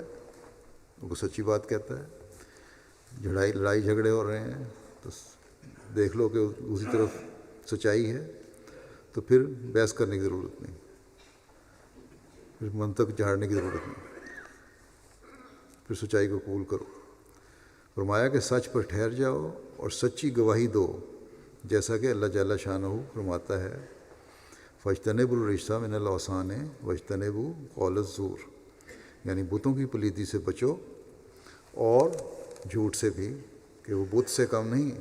وہ سچی بات کہتا ہے، لڑائی جھگڑے ہو رہے ہیں، تو دیکھ لو کہ اسی طرف سچائی ہے، تو پھر بحث کرنے کی ضرورت نہیں، پھر منطق جھاڑنے کی ضرورت نہیں، پھر سچائی کو قبول کرو. فرمایا کہ سچ پر ٹھہر جاؤ اور سچی گواہی دو، جیسا کہ اللہ جل شانہ فرماتا ہے فَاجْتَنِبُوا الرِّجْسَ مِنَ الْأَوْثَانِ وَاجْتَنِبُوا قَوْلَ الزُّورِ، یعنی بتوں کی پلیدی سے بچو اور جھوٹ سے بھی، کہ وہ بت سے کم نہیں.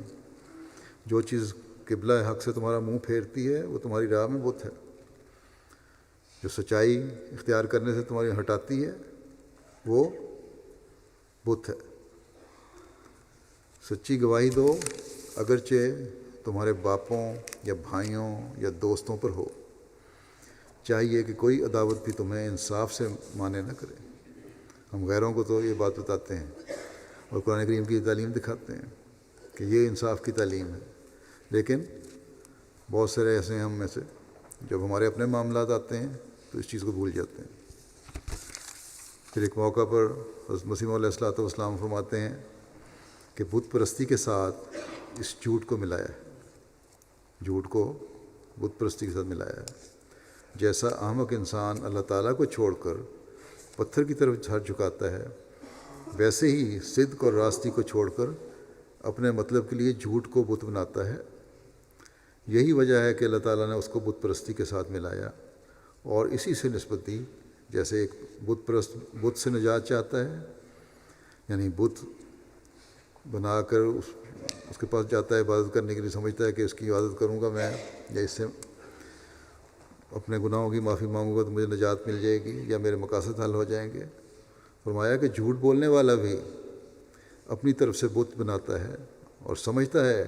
جو چیز قبلہ حق سے تمہارا منہ پھیرتی ہے وہ تمہاری راہ میں بت ہے. جو سچائی اختیار کرنے سے تمہاری ہٹاتی ہے وہ بت ہے. سچی گواہی دو، اگرچہ تمہارے باپوں یا بھائیوں یا دوستوں پر ہو. چاہیے کہ کوئی عداوت بھی تمہیں انصاف سے مانے نہ کرے. ہم غیروں کو تو یہ بات بتاتے ہیں اور قرآن کریم کی تعلیم دکھاتے ہیں کہ یہ انصاف کی تعلیم ہے، لیکن بہت سارے ایسے ہیں ہم میں سے جب ہمارے اپنے معاملات آتے ہیں تو اس چیز کو بھول جاتے ہیں. پھر ایک موقع پر حضرت مسیح علیہ الصلوۃ والسلام فرماتے ہیں کہ بت پرستی کے ساتھ اس جھوٹ کو ملایا ہے، جھوٹ کو بت پرستی کے ساتھ ملایا ہے. جیسا احمق انسان اللہ تعالیٰ کو چھوڑ کر پتھر کی طرف سر جھکاتا ہے، ویسے ہی صدق اور راستی کو چھوڑ کر اپنے مطلب کے لیے جھوٹ کو بت بناتا ہے. یہی وجہ ہے کہ اللہ تعالیٰ نے اس کو بت پرستی کے ساتھ ملایا اور اسی سے نسبت دی. جیسے ایک بت پرست بت سے نجات چاہتا ہے، یعنی بت بنا کر اس کے پاس جاتا ہے عبادت کرنے کے لیے، سمجھتا ہے کہ اس کی عبادت کروں گا میں یا اس سے اپنے گناہوں کی معافی مانگوں گا تو مجھے نجات مل جائے گی یا میرے مقاصد حل ہو جائیں گے. فرمایا کہ جھوٹ بولنے والا بھی اپنی طرف سے بت بناتا ہے اور سمجھتا ہے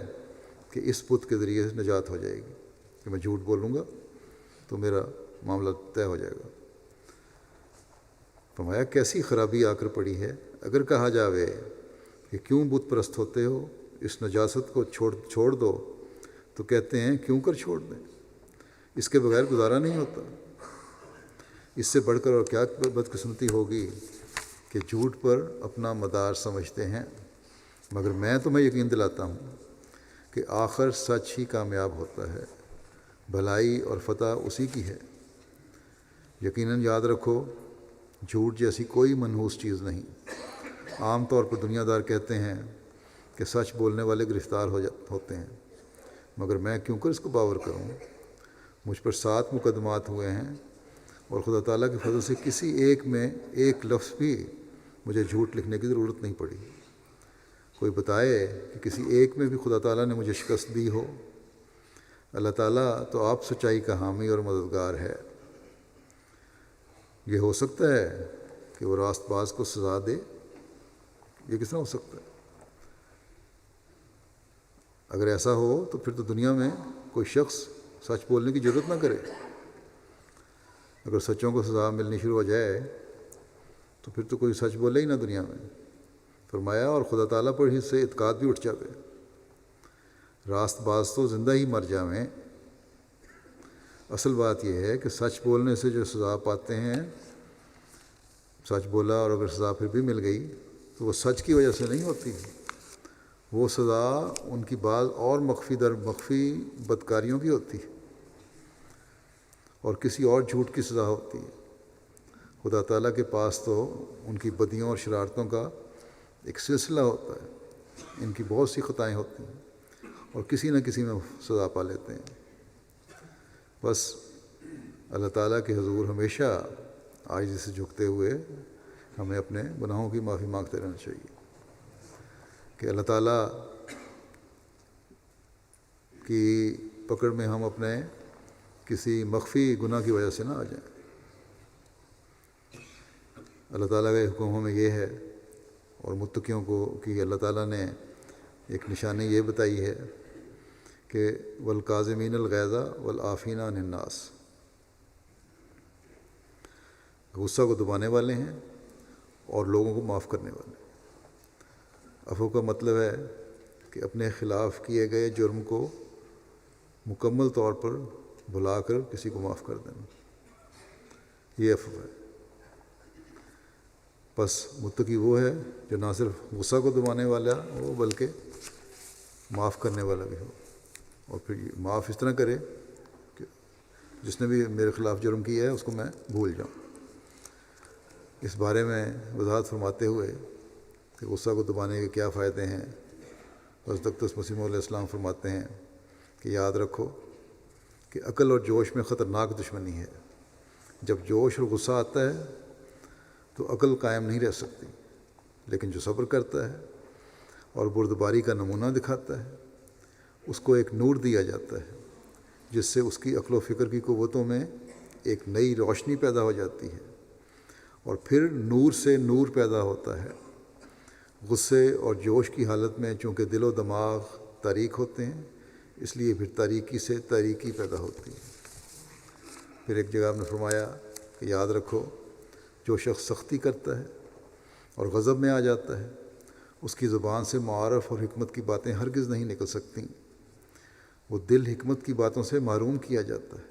کہ اس بت کے ذریعے نجات ہو جائے گی، کہ میں جھوٹ بولوں گا تو میرا معاملہ طے ہو جائے گا. فرمایا کیسی خرابی آ کر پڑی ہے. اگر کہا جاوے کہ کیوں بت پرست ہوتے ہو، اس نجاست کو چھوڑ دو، تو کہتے ہیں کیوں کر چھوڑ دیں، اس کے بغیر گزارا نہیں ہوتا. اس سے بڑھ کر اور کیا بدقسمتی ہوگی کہ جھوٹ پر اپنا مدار سمجھتے ہیں. مگر میں تمہیں یقین دلاتا ہوں کہ آخر سچ ہی کامیاب ہوتا ہے، بھلائی اور فتح اسی کی ہے. یقیناً یاد رکھو جھوٹ جیسی کوئی منحوس چیز نہیں. عام طور پر دنیا دار کہتے ہیں کہ سچ بولنے والے گرفتار ہوتے ہیں، مگر میں کیوں کر اس کو باور کروں. مجھ پر 7 مقدمات ہوئے ہیں اور خدا تعالیٰ کے فضل سے کسی ایک میں ایک لفظ بھی مجھے جھوٹ لکھنے کی ضرورت نہیں پڑی. کوئی بتائے کہ کسی ایک میں بھی خدا تعالیٰ نے مجھے شکست دی ہو. اللہ تعالیٰ تو آپ سچائی کا حامی اور مددگار ہے. یہ ہو سکتا ہے کہ وہ راست باز کو سزا دے؟ یہ کس طرح ہو سکتا ہے؟ اگر ایسا ہو تو پھر تو دنیا میں کوئی شخص سچ بولنے کی ضرورت نہ کرے۔ اگر سچوں کو سزا ملنی شروع ہو جائے تو پھر تو کوئی سچ بولے ہی نہ دنیا میں۔ فرمایا اور خدا تعالیٰ پر ہی سے اعتقاد بھی اٹھ جاوے، راست باز تو زندہ ہی مر جاویں۔ اصل بات یہ ہے کہ سچ بولنے سے جو سزا پاتے ہیں، سچ بولا اور اگر سزا پھر بھی مل گئی تو وہ سچ کی وجہ سے نہیں ہوتی، وہ سزا ان کی بعض اور مخفی در مخفی بدکاریوں کی ہوتی ہے اور کسی اور جھوٹ کی سزا ہوتی ہے۔ خدا تعالیٰ کے پاس تو ان کی بدیوں اور شرارتوں کا ایک سلسلہ ہوتا ہے، ان کی بہت سی خطائیں ہوتی ہیں اور کسی نہ کسی میں سزا پا لیتے ہیں۔ بس اللہ تعالیٰ کے حضور ہمیشہ عاجزی سے جھکتے ہوئے ہمیں اپنے گناہوں کی معافی مانگتے رہنا چاہیے کہ اللہ تعالیٰ کی پکڑ میں ہم اپنے کسی مخفی گناہ کی وجہ سے نہ آ جائیں۔ اللہ تعالیٰ کا حکم ہمیں یہ ہے اور متقیوں کو کہ اللہ تعالیٰ نے ایک نشانی یہ بتائی ہے کہ والکاظمین الغیظ والعافین عن الناس، غصہ کو دبانے والے ہیں اور لوگوں کو معاف کرنے والے۔ عفو کا مطلب ہے کہ اپنے خلاف کیے گئے جرم کو مکمل طور پر بھلا کر کسی کو معاف کر دینا، یہ عفو ہے۔ بس متقی وہ ہے جو نہ صرف غصہ کو دبانے والا ہو بلکہ معاف کرنے والا بھی ہو، اور پھر یہ معاف اس طرح کرے کہ جس نے بھی میرے خلاف جرم کیا ہے اس کو میں بھول جاؤں۔ اس بارے میں وضاحت فرماتے ہوئے کہ غصہ کو دبانے کے کیا فائدے ہیں، حضرت اقدس مسیح علیہ السلام فرماتے ہیں کہ یاد رکھو کہ عقل اور جوش میں خطرناک دشمنی ہے۔ جب جوش اور غصہ آتا ہے تو عقل قائم نہیں رہ سکتی، لیکن جو صبر کرتا ہے اور بردباری کا نمونہ دکھاتا ہے اس کو ایک نور دیا جاتا ہے جس سے اس کی عقل و فکر کی قوتوں میں ایک نئی روشنی پیدا ہو جاتی ہے، اور پھر نور سے نور پیدا ہوتا ہے۔ غصے اور جوش کی حالت میں چونکہ دل و دماغ تاریک ہوتے ہیں، اس لیے پھر تاریکی سے تاریکی پیدا ہوتی ہے۔ پھر ایک جگہ آپ نے فرمایا کہ یاد رکھو جو شخص سختی کرتا ہے اور غضب میں آ جاتا ہے اس کی زبان سے معارف اور حکمت کی باتیں ہرگز نہیں نکل سکتیں، وہ دل حکمت کی باتوں سے محروم کیا جاتا ہے۔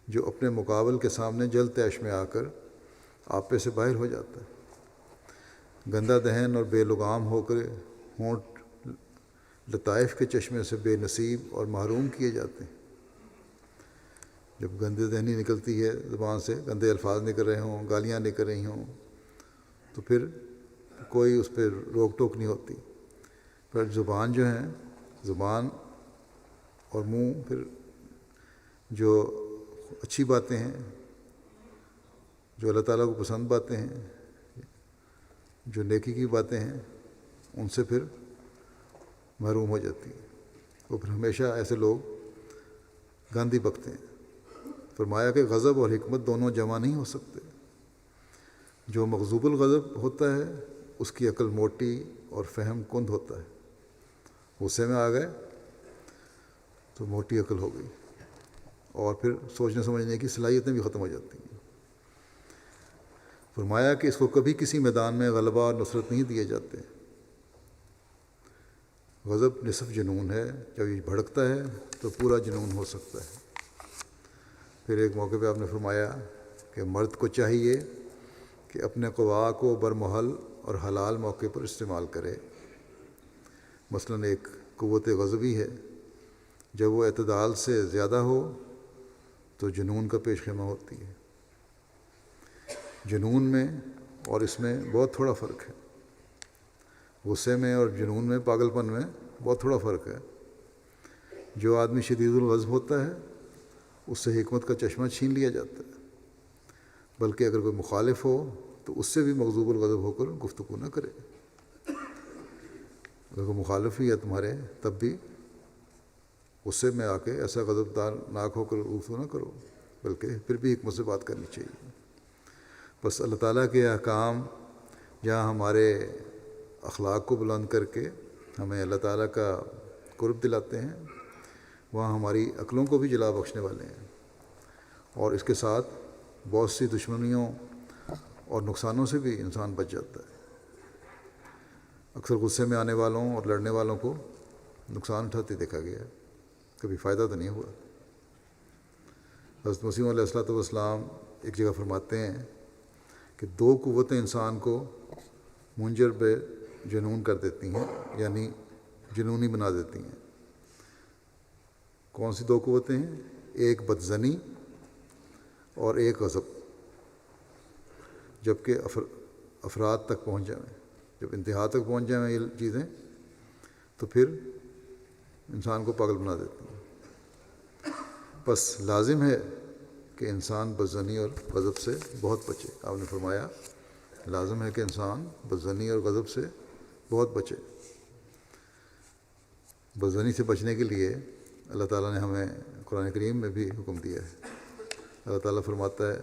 جو اپنے مقابل کے سامنے جلد تیش میں آ کر آپے سے باہر ہو جاتا ہے، گندا دہن اور بے لگام ہو کر ہونٹ لطائف کے چشمے سے بے نصیب اور محروم کیے جاتے ہیں۔ جب گندے دہنی نکلتی ہے زبان سے، گندے الفاظ نکل رہے ہوں، گالیاں نکل رہی ہوں، تو پھر کوئی اس پہ روک ٹوک نہیں ہوتی۔ پر زبان جو ہے، زبان اور منہ، پھر جو اچھی باتیں ہیں، جو اللہ تعالیٰ کو پسند باتیں ہیں، جو نیکی کی باتیں ہیں، ان سے پھر محروم ہو جاتی ہے۔ وہ پھر ہمیشہ ایسے لوگ گاندھی بکتے ہیں۔ فرمایا کہ غضب اور حکمت دونوں جمع نہیں ہو سکتے۔ جو مغضوب الغضب ہوتا ہے اس کی عقل موٹی اور فہم کند ہوتا ہے، غصے میں آ گئے تو موٹی عقل ہو گئی اور پھر سوچنے سمجھنے کی صلاحیتیں بھی ختم ہو جاتی ہیں۔ فرمایا کہ اس کو کبھی کسی میدان میں غلبہ اور نصرت نہیں دیے جاتے۔ غضب نصف جنون ہے، جب یہ بھڑکتا ہے تو پورا جنون ہو سکتا ہے۔ پھر ایک موقع پہ آپ نے فرمایا کہ مرد کو چاہیے کہ اپنے قوا کو برمحل اور حلال موقع پر استعمال کرے۔ مثلاً ایک قوت غضبی ہے، جب وہ اعتدال سے زیادہ ہو تو جنون کا پیش خیمہ ہوتی ہے۔ جنون میں اور اس میں بہت تھوڑا فرق ہے، غصے میں اور جنون میں، پاگل پن میں بہت تھوڑا فرق ہے۔ جو آدمی شدید الغضب ہوتا ہے اس سے حکمت کا چشمہ چھین لیا جاتا ہے، بلکہ اگر کوئی مخالف ہو تو اس سے بھی مغضوب الغضب ہو کر گفتگو نہ کرے۔ اگر کوئی مخالف ہی ہے تمہارے تب بھی غصے میں آ کے ایسا غضب ناک ہو کر گفتگو نہ کرو، بلکہ پھر بھی حکمت سے بات کرنی چاہیے۔ بس اللہ تعالیٰ کے احکام جہاں ہمارے اخلاق کو بلند کر کے ہمیں اللہ تعالیٰ کا قرب دلاتے ہیں، وہاں ہماری عقلوں کو بھی جلا بخشنے والے ہیں، اور اس کے ساتھ بہت سی دشمنیوں اور نقصانوں سے بھی انسان بچ جاتا ہے۔ اکثر غصے میں آنے والوں اور لڑنے والوں کو نقصان اٹھاتے دیکھا گیا ہے، کبھی فائدہ تو نہیں ہوا۔ حضرت مسیح علیہ الصلوۃ والسلام ایک جگہ فرماتے ہیں کہ 2 قوتیں انسان کو منجر بے جنون کر دیتی ہیں، یعنی جنونی بنا دیتی ہیں۔ کون سی 2 قوتیں ہیں؟ ایک بدزنی اور ایک غضب۔ جب کہ افراد تک پہنچ جائیں، جب انتہا تک پہنچ جائیں یہ چیزیں، تو پھر انسان کو پاگل بنا دیتی ہیں۔ بس لازم ہے کہ انسان بدزنی اور غضب سے بہت بچے۔ آپ نے فرمایا لازم ہے کہ انسان بدزنی اور غضب سے بہت بچے۔ بدزنی سے بچنے کے لیے اللہ تعالیٰ نے ہمیں قرآن کریم میں بھی حکم دیا ہے۔ اللہ تعالیٰ فرماتا ہے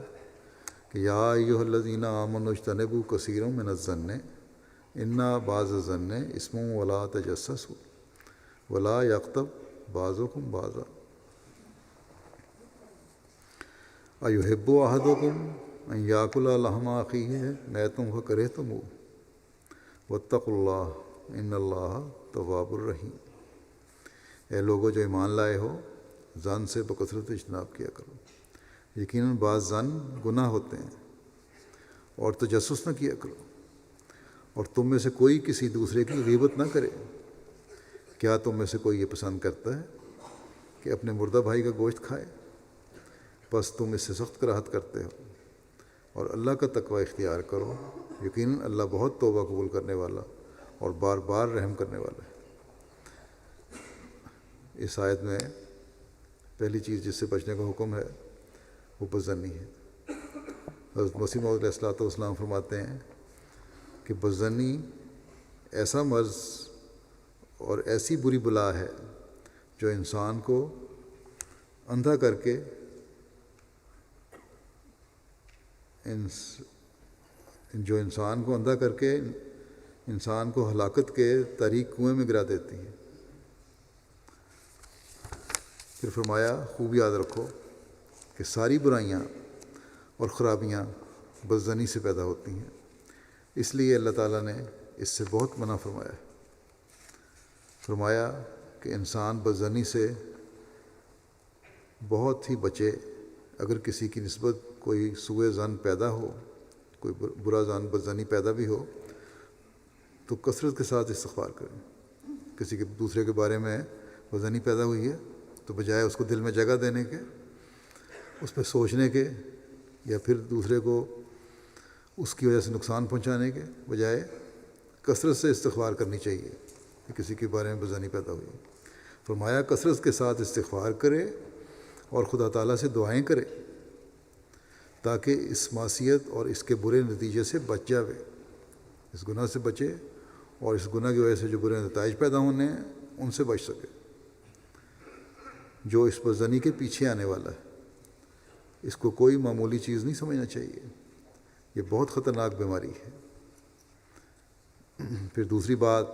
کہ یا ایھا الذین آمنوا اجتنبوا کثیرا من الظن ان بعض الظن اسم ولا تجسسوا ولا یغتب بعضکم بعضا ایحب احدکم ان یاکل لحم اخیہ میتا فکرہتموہ واتقوا اللہ ان اللہ تواب الرحیم۔ اے لوگوں جو ایمان لائے ہو، ظن سے بکثرت اجتناب کیا کرو، یقیناً بعض ظن گناہ ہوتے ہیں، اور تجسس نہ کیا کرو، اور تم میں سے کوئی کسی دوسرے کی غیبت نہ کرے۔ کیا تم میں سے کوئی یہ پسند کرتا ہے کہ اپنے مردہ بھائی کا گوشت کھائے؟ بس تم اس سے سخت کراہت کرتے ہو، اور اللہ کا تقوی اختیار کرو، یقیناً اللہ بہت توبہ قبول کرنے والا اور بار بار رحم کرنے والا ہے۔ اس آیت میں پہلی چیز جس سے بچنے کا حکم ہے وہ بدظنی ہے۔ حضرت مسیح موعود علیہ الصلوۃ والسلام فرماتے ہیں کہ بدظنی ایسا مرض اور ایسی بری بلا ہے جو انسان کو اندھا کر کے انسان کو ہلاکت کے تاریک کنویں میں گرا دیتی ہے۔ پھر فرمایا خوب یاد رکھو کہ ساری برائیاں اور خرابیاں بدظنی سے پیدا ہوتی ہیں، اس لیے اللہ تعالیٰ نے اس سے بہت منع فرمایا ہے۔ فرمایا کہ انسان بدظنی سے بہت ہی بچے۔ اگر کسی کی نسبت کوئی سوء ظن پیدا ہو، کوئی برا ظن بدظنی پیدا بھی ہو، تو کثرت کے ساتھ استغفار کریں۔ کسی کے دوسرے کے بارے میں بدظنی پیدا ہوئی ہے تو بجائے اس کو دل میں جگہ دینے کے، اس پہ سوچنے کے، یا پھر دوسرے کو اس کی وجہ سے نقصان پہنچانے کے بجائے کثرت سے استغفار کرنی چاہیے کہ کسی کے بارے میں بدظنی پیدا ہوئی۔ فرمایا کثرت کے ساتھ استغفار کرے اور خدا تعالیٰ سے دعائیں کرے تاکہ اس معصیت اور اس کے برے نتیجے سے بچ جاوے، اس گناہ سے بچے، اور اس گناہ کی وجہ سے جو برے نتائج پیدا ہونے ہیں ان سے بچ سکے، جو اس بدظنی کے پیچھے آنے والا ہے۔ اس کو کوئی معمولی چیز نہیں سمجھنا چاہیے، یہ بہت خطرناک بیماری ہے۔ پھر دوسری بات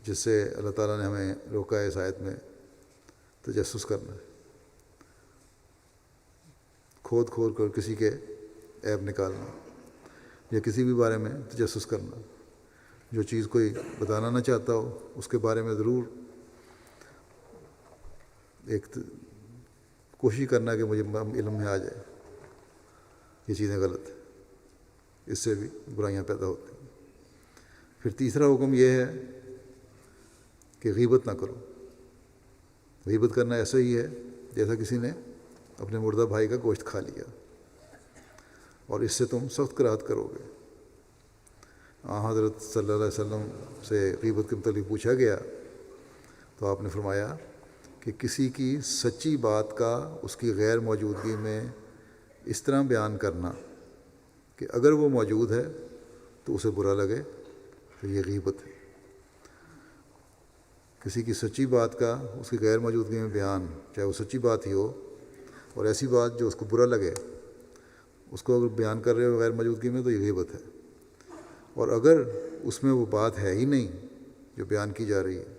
جس سے اللہ تعالیٰ نے ہمیں روکا ہے اس آیت میں، تجسس کرنا ہے، کھود کر کسی کے عیب نکالنا، یا کسی بھی بارے میں تجسس کرنا۔ جو چیز کوئی بتانا نہ چاہتا ہو اس کے بارے میں ضرور ایک کوشش کرنا کہ مجھے علم میں آ جائے، یہ چیزیں غلط ہیں، اس سے بھی برائیاں پیدا ہوتی ہیں۔ پھر تیسرا حکم یہ ہے کہ غیبت نہ کرو۔ غیبت کرنا ایسا ہی ہے جیسا کسی نے اپنے مردہ بھائی کا گوشت کھا لیا، اور اس سے تم سخت کراہت کرو گے۔ حضرت صلی اللہ علیہ وسلم سے غیبت کے متعلق پوچھا گیا تو آپ نے فرمایا کہ کسی کی سچی بات کا اس کی غیر موجودگی میں اس طرح بیان کرنا کہ اگر وہ موجود ہے تو اسے برا لگے، تو یہ غیبت ہے۔ کسی کی سچی بات کا اس کی غیر موجودگی میں بیان، چاہے وہ سچی بات ہی ہو، اور ایسی بات جو اس کو برا لگے، اس کو اگر بیان کر رہے ہو غیر موجودگی میں، تو یہ غیبت ہے۔ اور اگر اس میں وہ بات ہے ہی نہیں جو بیان کی جا رہی ہے،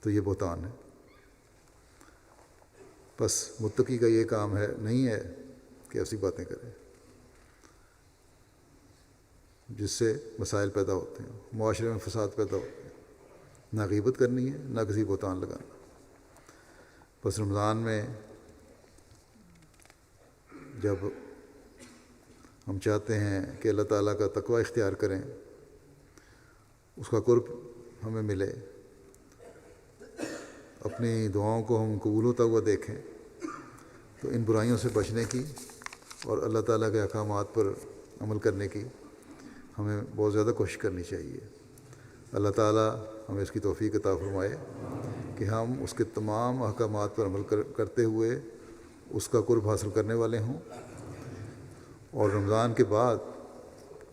تو یہ بہتان ہے۔ بس متقی کا یہ کام ہے نہیں ہے کہ ایسی باتیں کریں جس سے مسائل پیدا ہوتے ہیں، معاشرے میں فساد پیدا ہوتے ہیں۔ نہ غیبت کرنی ہے، نہ کسی بہتان لگانا۔ بس رمضان میں جب ہم چاہتے ہیں کہ اللہ تعالیٰ کا تقوی اختیار کریں، اس کا قرب ہمیں ملے، اپنی دعاؤں کو ہم قبول ہوتا ہوا دیکھیں، تو ان برائیوں سے بچنے کی اور اللہ تعالیٰ کے احکامات پر عمل کرنے کی ہمیں بہت زیادہ کوشش کرنی چاہیے۔ اللہ تعالیٰ ہمیں اس کی توفیق عطا فرمائے کہ ہم اس کے تمام احکامات پر عمل کرتے ہوئے اس کا قرب حاصل کرنے والے ہوں، اور رمضان کے بعد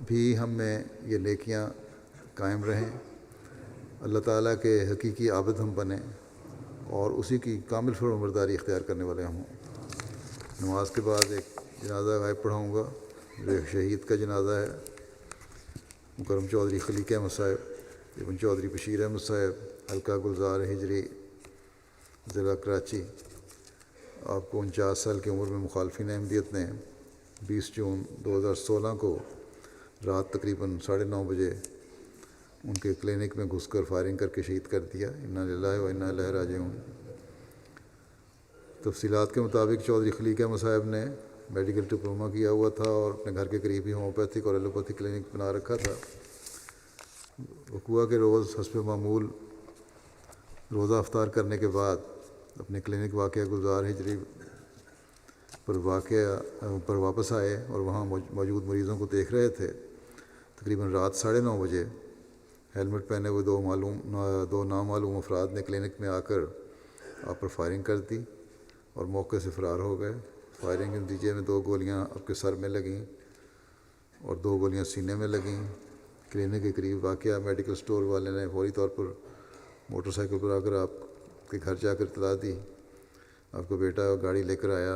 بھی ہم میں یہ نیکیاں قائم رہیں، اللہ تعالیٰ کے حقیقی عابد ہم بنیں اور اسی کی کامل فرمانبرداری اختیار کرنے والے ہوں۔ نماز کے بعد ایک جنازہ غائب پڑھاؤں گا، جو ایک شہید کا جنازہ ہے، مکرم چودھری خلیق احمد صاحب ابن چودھری بشیر احمد صاحب، حلقہ گلزار ہجری، ضلع کراچی۔ آپ کو 49 سال کی عمر میں مخالفین احمدیت نے 20 جون 2016 کو رات تقریباً 9:30 بجے ان کے کلینک میں گھس کر فائرنگ کر کے شہید کر دیا۔ انا للہ و انا الیہ راجعون۔ تفصیلات کے مطابق چودھری خلیق احمد صاحب نے میڈیکل ڈپلومہ کیا ہوا تھا اور اپنے گھر کے قریب ہی ہومیوپیتھک اور ایلوپیتھک کلینک بنا رکھا تھا۔ وقوع کے روز حسب معمول روزہ افطار کرنے کے بعد اپنے کلینک واقعہ گلزار ہجری پر واپس آئے اور وہاں موجود مریضوں کو دیکھ رہے تھے۔ تقریباً رات 9:30 بجے ہیلمٹ پہنے ہوئے دو نامعلوم افراد نے کلینک میں آ کر آپ پر فائرنگ کر دی اور موقع سے فرار ہو گئے۔ فائرنگ کے نتیجے میں 2 گولیاں آپ کے سر میں لگیں اور 2 گولیاں سینے میں لگیں۔ کلینک کے قریب واقعہ میڈیکل سٹور والے نے فوری طور پر موٹر سائیکل پر آ کر آپ کے گھر جا کر اطلاع دی۔ آپ کا بیٹا گاڑی لے کر آیا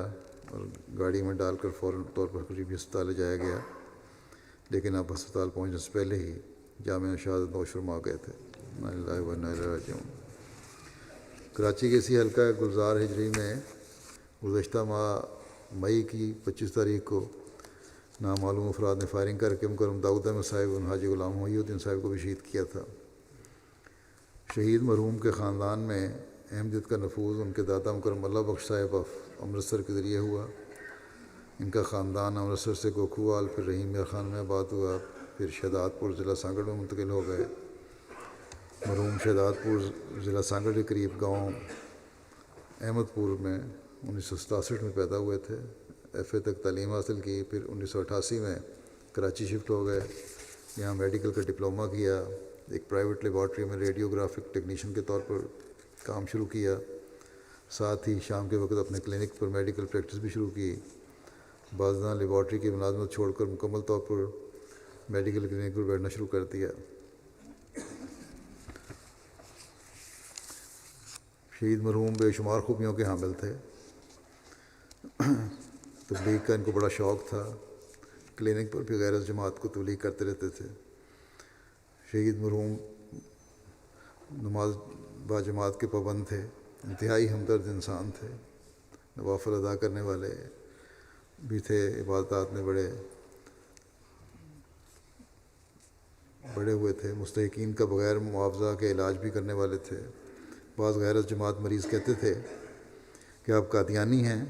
اور گاڑی میں ڈال کر فوراً طور پر قریبی ہسپتال لے جایا گیا، لیکن آپ ہسپتال پہنچنے سے پہلے ہی جامع شہادت نوش فرما گئے تھے۔ انا للہ و انا الیہ راجعون۔ کراچی کے اسی حلقہ گلزار ہجری میں گزشتہ ماہ مئی کی 25 تاریخ کو نامعلوم افراد نے فائرنگ کر کے مکرم داؤد احمد صاحب اور حاجی غلام محی الدین صاحب کو بھی شہید کیا تھا۔ شہید مرحوم کے خاندان میں احمدیت کا نفوذ ان کے دادا مکرم اللہ بخش صاحب امرتسر کے ذریعے ہوا۔ ان کا خاندان امرتسر سے گوکھوال، پھر رحیم یار خان میں آباد ہوا، پھر شہداد پور ضلع سانگڑ میں منتقل ہو گئے۔ مرحوم شہداد پور ضلع سانگڑ کے قریب گاؤں احمد پور میں 1967 میں پیدا ہوئے تھے۔ ایف اے تک تعلیم حاصل کی، پھر 1988 میں کراچی شفٹ ہو گئے، یہاں میڈیکل کا ڈپلومہ کیا، ایک پرائیویٹ لیبارٹری میں ریڈیوگرافک ٹیکنیشین کے طور پر کام شروع کیا، ساتھ ہی شام کے وقت اپنے کلینک پر میڈیکل پریکٹس بھی شروع کی۔ بعضاں لیبارٹری کی ملازمت چھوڑ کر مکمل طور پر میڈیکل کلینک پر بیٹھنا شروع کر دیا۔ شہید مرحوم بے شمار خوبیوں کے حامل تھے۔ تبلیغ کا ان کو بڑا شوق تھا، کلینک پر بھی غیر جماعت کو تبلیغ کرتے رہتے تھے۔ شہید مرحوم نماز با جماعت کے پابند تھے، انتہائی ہمدرد انسان تھے، نوافل ادا کرنے والے بھی تھے، عبادات میں بڑے ہوئے تھے، مستحقین کا بغیر معاوضہ کے علاج بھی کرنے والے تھے۔ بعض غیر جماعت مریض کہتے تھے کہ آپ قادیانی ہیں،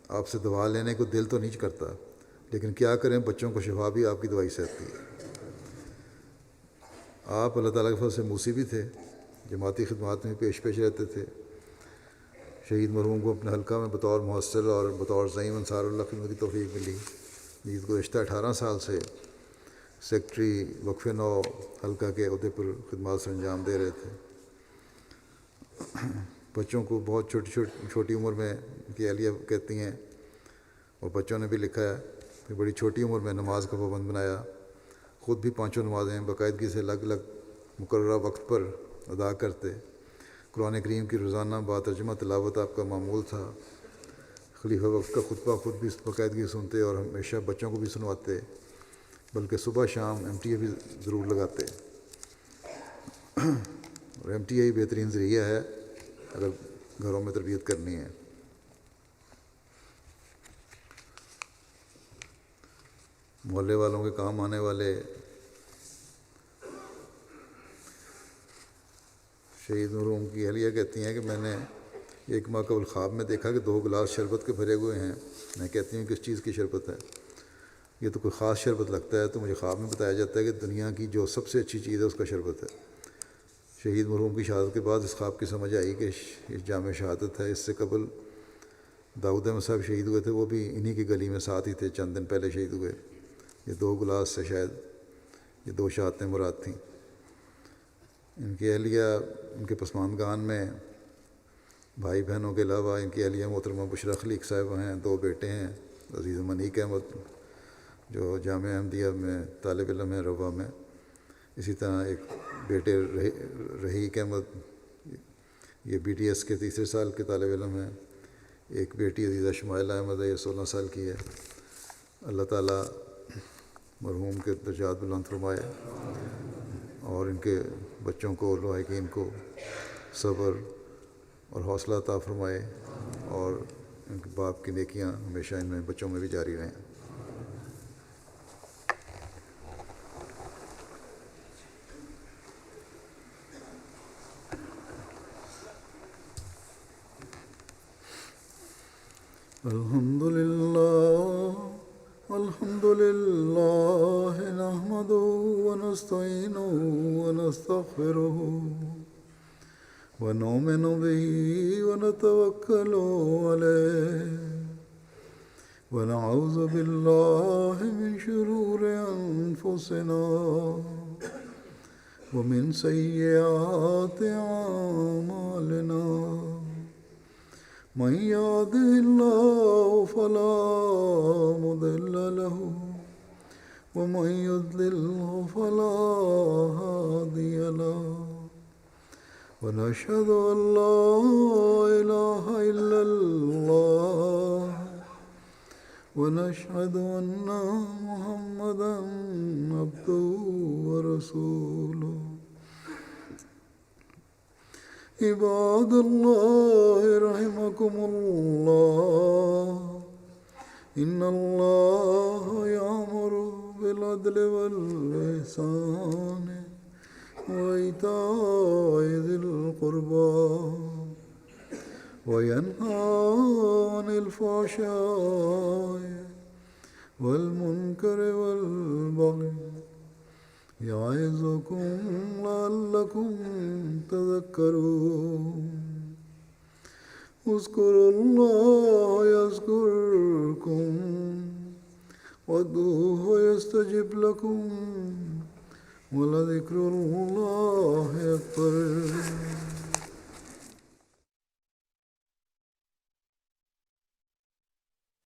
آپ سے دوا لینے کو دل تو نہیں کرتا، لیکن کیا کریں، بچوں کو شفا بھی آپ کی دوائی سے آتی ہے۔ آپ اللہ تعالیٰ کے فضل سے موسی بھی تھے، جماعتی خدمات میں پیش رہتے تھے۔ شہید مرحوم کو اپنے حلقہ میں بطور محصل اور بطور زعیم انصار اللہ خدمت کی توفیق ملی۔ گزشتہ 18 سال سے سیکٹری وقف نو حلقہ کے عہدے پر خدمات سر انجام دے رہے تھے۔ بچوں کو بہت چھوٹی عمر میں ان کی اہلیہ کہتی ہیں، اور بچوں نے بھی لکھا ہے کہ بڑی چھوٹی عمر میں نماز کا پابند بنایا، خود بھی 5 نمازیں باقاعدگی سے الگ الگ مقررہ وقت پر ادا کرتے۔ قرآن کریم کی روزانہ باترجمہ تلاوت آپ کا معمول تھا۔ خلیفہ وقت کا خطبہ خود بھی باقاعدگی سنتے اور ہمیشہ بچوں کو بھی سنواتے، بلکہ صبح شام MTA بھی ضرور لگاتے۔ اور MTA بہترین ذریعہ ہے اگر گھروں میں تربیت کرنی ہے. محلے والوں کے کام آنے والے شہید مرحوم کی اہلیہ کہتی ہیں کہ میں نے ایک ماہ قبل خواب میں دیکھا کہ 2 گلاس شربت کے بھرے ہوئے ہیں. میں کہتی ہوں کس چیز کی شربت ہے؟ یہ تو کوئی خاص شربت لگتا ہے. تو مجھے خواب میں بتایا جاتا ہے کہ دنیا کی جو سب سے اچھی چیز ہے اس کا شربت ہے. شہید مرحوم کی شہادت کے بعد اس خواب کی سمجھ آئی کہ اس جامع شہادت ہے. اس سے قبل داؤد احمد صاحب شہید ہوئے تھے, وہ بھی انہی کی گلی میں ساتھ ہی تھے, چند دن پہلے شہید ہوئے. یہ 2 گلاس سے شاید یہ 2 شہادتیں مراد تھیں. ان کی اہلیہ, ان کے پسماندگان میں بھائی بہنوں کے علاوہ ان کی اہلیہ محترمہ بشرا خلیق صاحب ہیں, 2 بیٹے ہیں, عزیز منیک احمد جو جامعہ احمدیہ میں طالب علم ہیں روا میں. اسی طرح ایک بیٹے رحیق احمد, یہ BTS کے 3 سال کے طالب علم ہیں. ایک بیٹی عزیزہ شمائلہ احمد ہے, یہ 16 سال کی ہے. اللہ تعالیٰ مرحوم کے درجات بلند فرمائے اور ان کے بچوں کو, لواحقین کو صبر اور حوصلہ عطا فرمائے, اور ان کے باپ کی نیکیاں ہمیشہ ان میں بچوں میں بھی جاری رہیں. الحمد للہ نحمده ونستعینه ونستغفره ونؤمن به ونتوکل علیہ ونعوذ باللہ من شرور انفسنا ومن سیئات اعمالنا من يهده الله فلا مضل له ومن يضلل فلا هادي له ونشهد أن لا إله إلا الله ونشهد أن محمدا عبده ورسوله. عباد الله رحمكم الله إن الله يأمر بالعدل والإحسان وإيتاء ذي القربى وينهى عن الفحشاء والمنكر والبغي يعظكم لعلكم تذكرون. اذكروا الله يذكركم وادعوه يستجب لكم ولذكر الله أكبر.